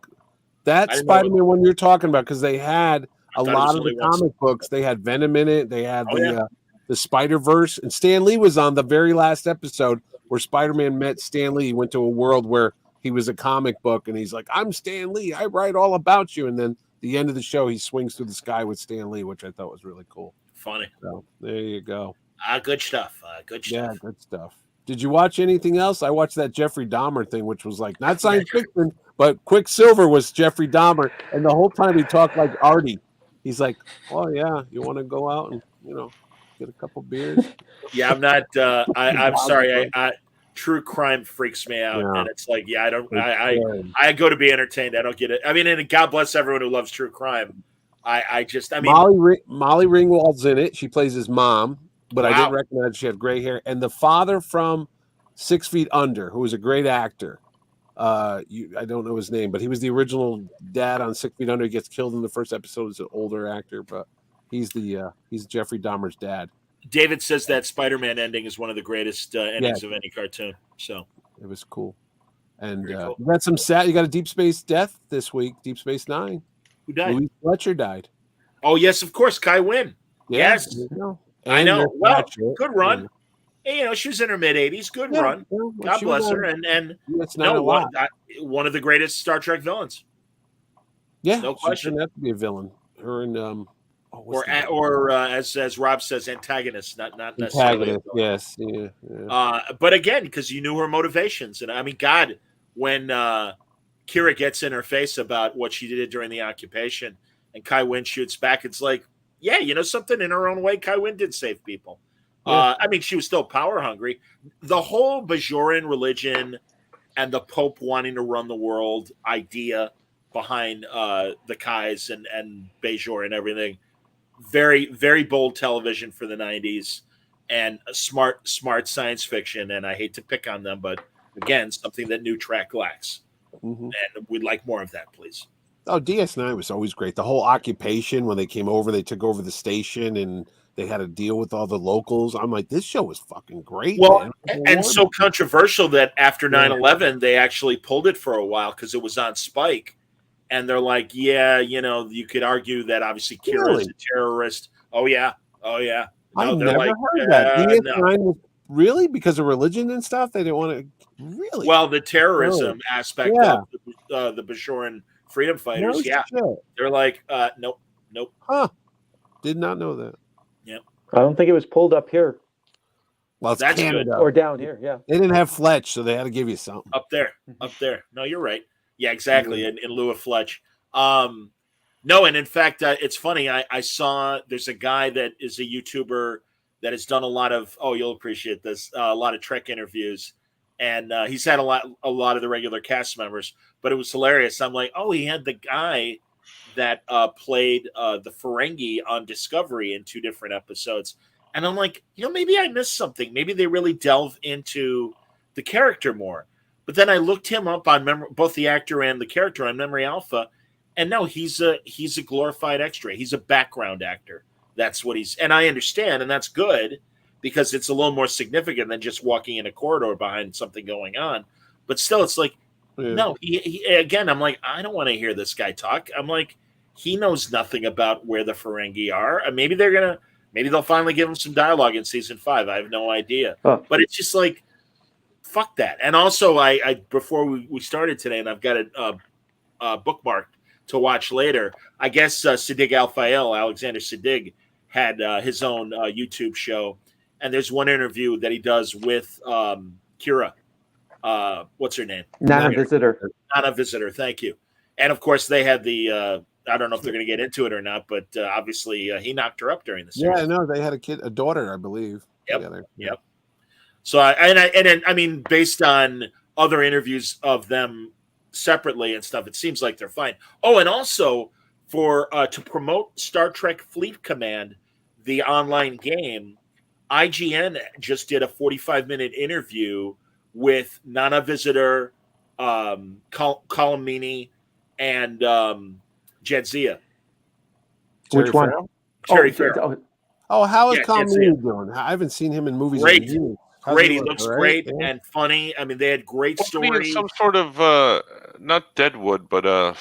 that Spider-Man one you're talking about, because they had a lot of the comic books. They had Venom in it. They had the Spider-Verse. And Stan Lee was on the very last episode where Spider-Man met Stan Lee. He went to a world where he was a comic book, and he's like, I'm Stan Lee. I write all about you. And then at the end of the show, he swings through the sky with Stan Lee, which I thought was really cool. Funny. So there you go. Good stuff. Yeah, good stuff. Did you watch anything else? I watched that Jeffrey Dahmer thing, which was like not science fiction, but Quicksilver was Jeffrey Dahmer. And the whole time he talked like Artie. He's like, oh, yeah, you want to go out and, get a couple beers? Yeah, I'm not I'm sorry. True crime freaks me out. Yeah. And it's like, I go to be entertained. I don't get it. I mean, and God bless everyone who loves true crime. I mean, Molly Ringwald's in it. She plays his mom. But I didn't recognize she had gray hair. And the father from 6 Feet Under, who was a great actor, I don't know his name, but he was the original dad on 6 Feet Under. He gets killed in the first episode. He's an older actor, but he's Jeffrey Dahmer's dad. David says that Spider-Man ending is one of the greatest endings of any cartoon. So it was cool. And cool. You got some you got a Deep Space death this week. Deep Space Nine. Who died? Louise Fletcher died. Oh yes, of course, Kai Wynn. Yes. I know. Well, good run. And, she was in her mid-80s. Good run. God bless her. And one of the greatest Star Trek villains. Yeah, no question. She turned out to be a villain. Her and as Rob says, antagonist, not necessarily. Antagonist. Yes. Yeah. But again, because you knew her motivations, and I mean, God, when Kira gets in her face about what she did during the occupation, and Kai Wynn shoots back, it's like, yeah, something in her own way, Kai Wynn did save people. Yeah. I mean, she was still power hungry. The whole Bajoran religion and the Pope wanting to run the world idea behind the Kais and Bajor and everything, very, very bold television for the 90s and smart science fiction. And I hate to pick on them, but again, something that New Trek lacks. Mm-hmm. And we'd like more of that, please. Oh, DS9 was always great. The whole occupation when they came over, they took over the station and they had to deal with all the locals. I'm like, this show was fucking great, well, man. and so controversial that after 9/11, they actually pulled it for a while because it was on Spike. And they're like, yeah, you could argue that obviously Kira is a terrorist. Oh, yeah. Oh, yeah. No, I they're never like, heard that. DS9 no. was really because of religion and stuff. They didn't want to really. Well, the terrorism aspect of the Bashoran freedom fighters, shit. They're like, nope. Huh. Did not know that. Yep. I don't think it was pulled up here. Well, it's That's Canada. good. Or down here, yeah. They didn't have Fletch, so they had to give you something. Up there. No, you're right. Yeah, exactly. In lieu of Fletch. No, and in fact, it's funny. I saw there's a guy that is a YouTuber that has done a lot of. Oh, you'll appreciate this. A lot of Trek interviews, and he's had a lot of the regular cast members. But it was hilarious. I'm like, oh, he had the guy that played the Ferengi on Discovery in 2 different episodes, and I'm like, maybe I missed something. Maybe they really delve into the character more. But then I looked him up on both the actor and the character on Memory Alpha. And no, he's a glorified extra. He's a background actor. That's what he's, and I understand, and that's good because it's a little more significant than just walking in a corridor behind something going on. But still, it's like, no, he again, I'm like, I don't want to hear this guy talk. I'm like, he knows nothing about where the Ferengi are. And maybe they'll finally give him some dialogue in season 5. I have no idea. But it's just like, fuck that. And also, I before we started today, and I've got it bookmarked to watch later. I guess Siddig Al-Fael, Alexander Siddig, had his own YouTube show, and there's one interview that he does with Kira. What's her name? Nana Visitor. Nana Visitor. Thank you. And of course, they had the. I don't know if they're going to get into it or not, but obviously he knocked her up during the series. Yeah, no, they had a daughter, I believe. Yep. So I mean, based on other interviews of them separately and stuff, it seems like they're fine. Oh, and also for to promote Star Trek Fleet Command, the online game, IGN just did a 45-minute interview with Nana Visitor, Colomini, and Jadzia. Which one? Terry Farrell. Oh, how is Colomini doing? I haven't seen him in movies. Great. Great. He looks great and funny. I mean, they had great stories. Some sort of not Deadwood, but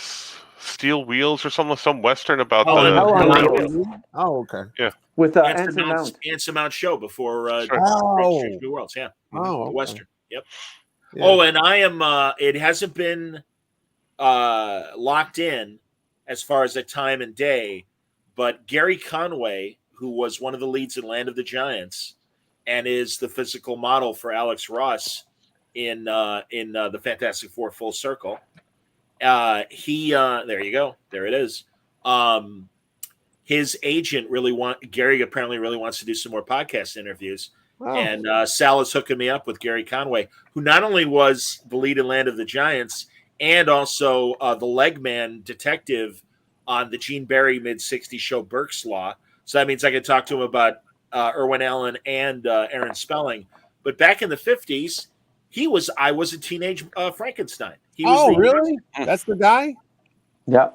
Steel Wheels or some Western about okay. Yeah. With Anson Mount show before New Worlds. Yeah. Oh, okay. Western. Yep. Yeah. Oh, and I am. It hasn't been locked in as far as the time and day, but Gary Conway, who was one of the leads in Land of the Giants, and is the physical model for Alex Ross in the Fantastic Four Full Circle. There you go. There it is. His agent Gary apparently really wants to do some more podcast interviews. Wow. And Sal is hooking me up with Gary Conway, who not only was the lead in Land of the Giants and also the legman detective on the Gene Barry mid-60s show Burke's Law. So that means I can talk to him about Irwin Allen and Aaron Spelling. But back in the 50s, I was a teenage Frankenstein. He was really? That's the guy? Yeah.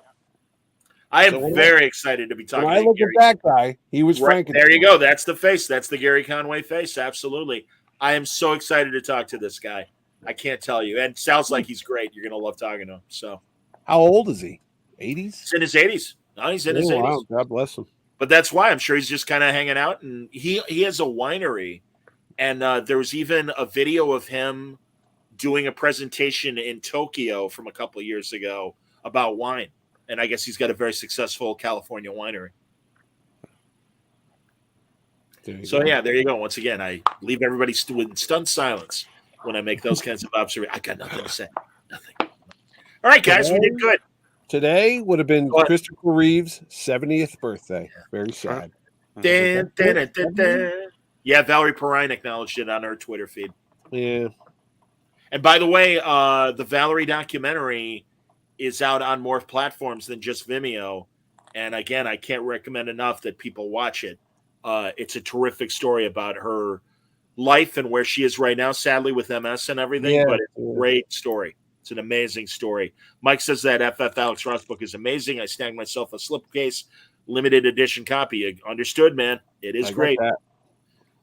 I am very excited to be talking to Gary. At that guy, he was Frankenstein. There you go. That's the face. That's the Gary Conway face. Absolutely. I am so excited to talk to this guy. I can't tell you. And sounds like he's great. You're going to love talking to him. So, how old is he? 80s? He's in his 80s. No, he's in his 80s. Wow. God bless him. But that's why I'm sure he's just kind of hanging out. And he has a winery. And there was even a video of him doing a presentation in Tokyo from a couple of years ago about wine. And I guess he's got a very successful California winery. So, yeah, there you go. Once again, I leave everybody with stunned silence when I make those kinds of observations. I got nothing to say. Nothing. All right, guys, we did good. Today would have been Christopher Reeve's 70th birthday. Very sad. Yeah, Valerie Perrine acknowledged it on her Twitter feed. Yeah. And by the way, the Valerie documentary is out on more platforms than just Vimeo. And again, I can't recommend enough that people watch it. It's a terrific story about her life and where she is right now, sadly with MS and everything, but it's a great story. It's an amazing story. Mike says that FF Alex Ross book is amazing. I snagged myself a slipcase, limited edition copy. Understood, man. It is great.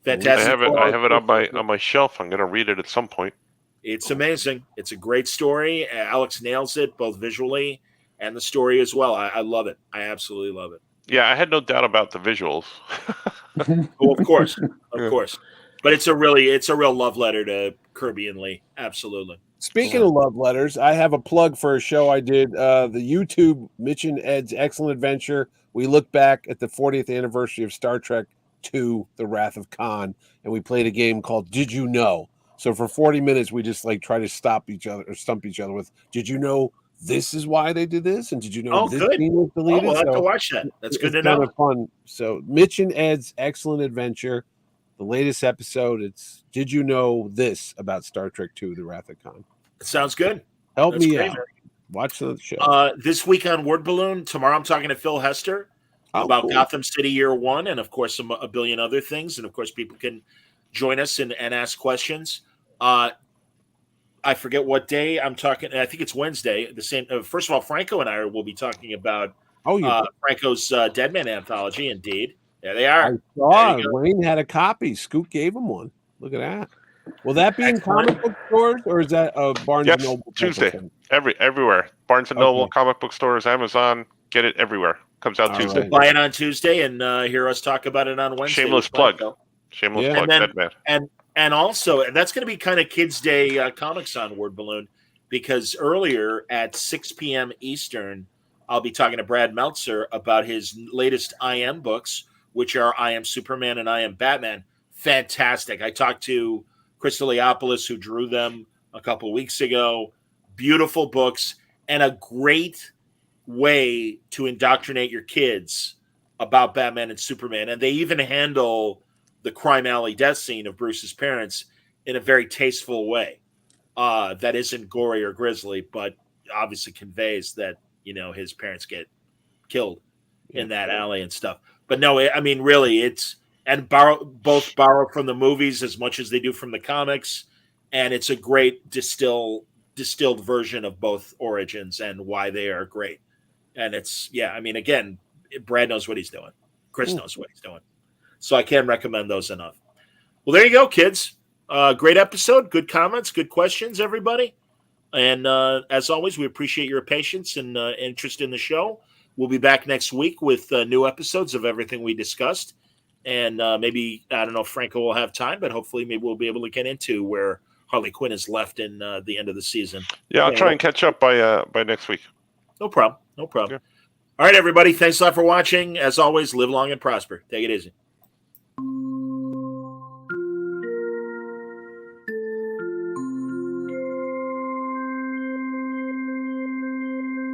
Fantastic. I have it on my shelf. I'm going to read it at some point. It's amazing. It's a great story. Alex nails it both visually and the story as well. I love it. I absolutely love it. Yeah, I had no doubt about the visuals. Oh, of course, of course. But it's a real love letter to Kirby and Lee. Absolutely. Speaking of love letters, I have a plug for a show I did. The YouTube Mitch and Ed's Excellent Adventure. We look back at the 40th anniversary of Star Trek II: The Wrath of Khan, and we played a game called Did You Know? So for 40 minutes, we just like try to stump each other with, did you know this is why they did this? And did you know this scene was deleted? We'll have to watch that. That's good to know. Kind of fun. So Mitch and Ed's Excellent Adventure, the latest episode, it's Did You Know This About Star Trek II: The Wrath of Khan? It sounds good. Help me out. Watch the show. This week on Word Balloon, tomorrow I'm talking to Phil Hester about Gotham City Year One, and of course a billion other things. And of course, people can join us and ask questions. I forget what day I'm talking. I think it's Wednesday. The same. First of all, Franco and I will be talking about Franco's Dead Man Anthology. Indeed, there they are. I saw Wayne had a copy. Scoot gave him one. Look at that. Will that be in comic book stores, or is that Barnes and Noble? Tuesday. Everywhere. Barnes and Noble, comic book stores, Amazon. Get it everywhere. Comes out Tuesday. We'll buy it on Tuesday and hear us talk about it on Wednesday. Shameless plug. Shameless plug. And also, that's going to be kind of Kids Day comics on Word Balloon, because earlier at 6 p.m. Eastern, I'll be talking to Brad Meltzer about his latest I Am books, which are I Am Superman and I Am Batman. Fantastic. I talked to Chris Leopoulos, who drew them a couple weeks ago. Beautiful books and a great way to indoctrinate your kids about Batman and Superman. And they even handle the crime alley death scene of Bruce's parents in a very tasteful way that isn't gory or grisly, but obviously conveys that, his parents get killed in that alley and stuff. But no, I mean, really, it's borrow from the movies as much as they do from the comics, and it's a great distilled version of both origins and why they are great. And it's again, Brad knows what he's doing. Chris knows what he's doing. So I can't recommend those enough. Well, there you go, kids. Great episode. Good comments. Good questions, everybody. And as always, we appreciate your patience and interest in the show. We'll be back next week with new episodes of everything we discussed. And maybe, I don't know if Franco will have time, but hopefully maybe we'll be able to get into where Harley Quinn is left in the end of the season. Yeah, I'll try and catch up by next week. No problem. Yeah. All right, everybody. Thanks a lot for watching. As always, live long and prosper. Take it easy.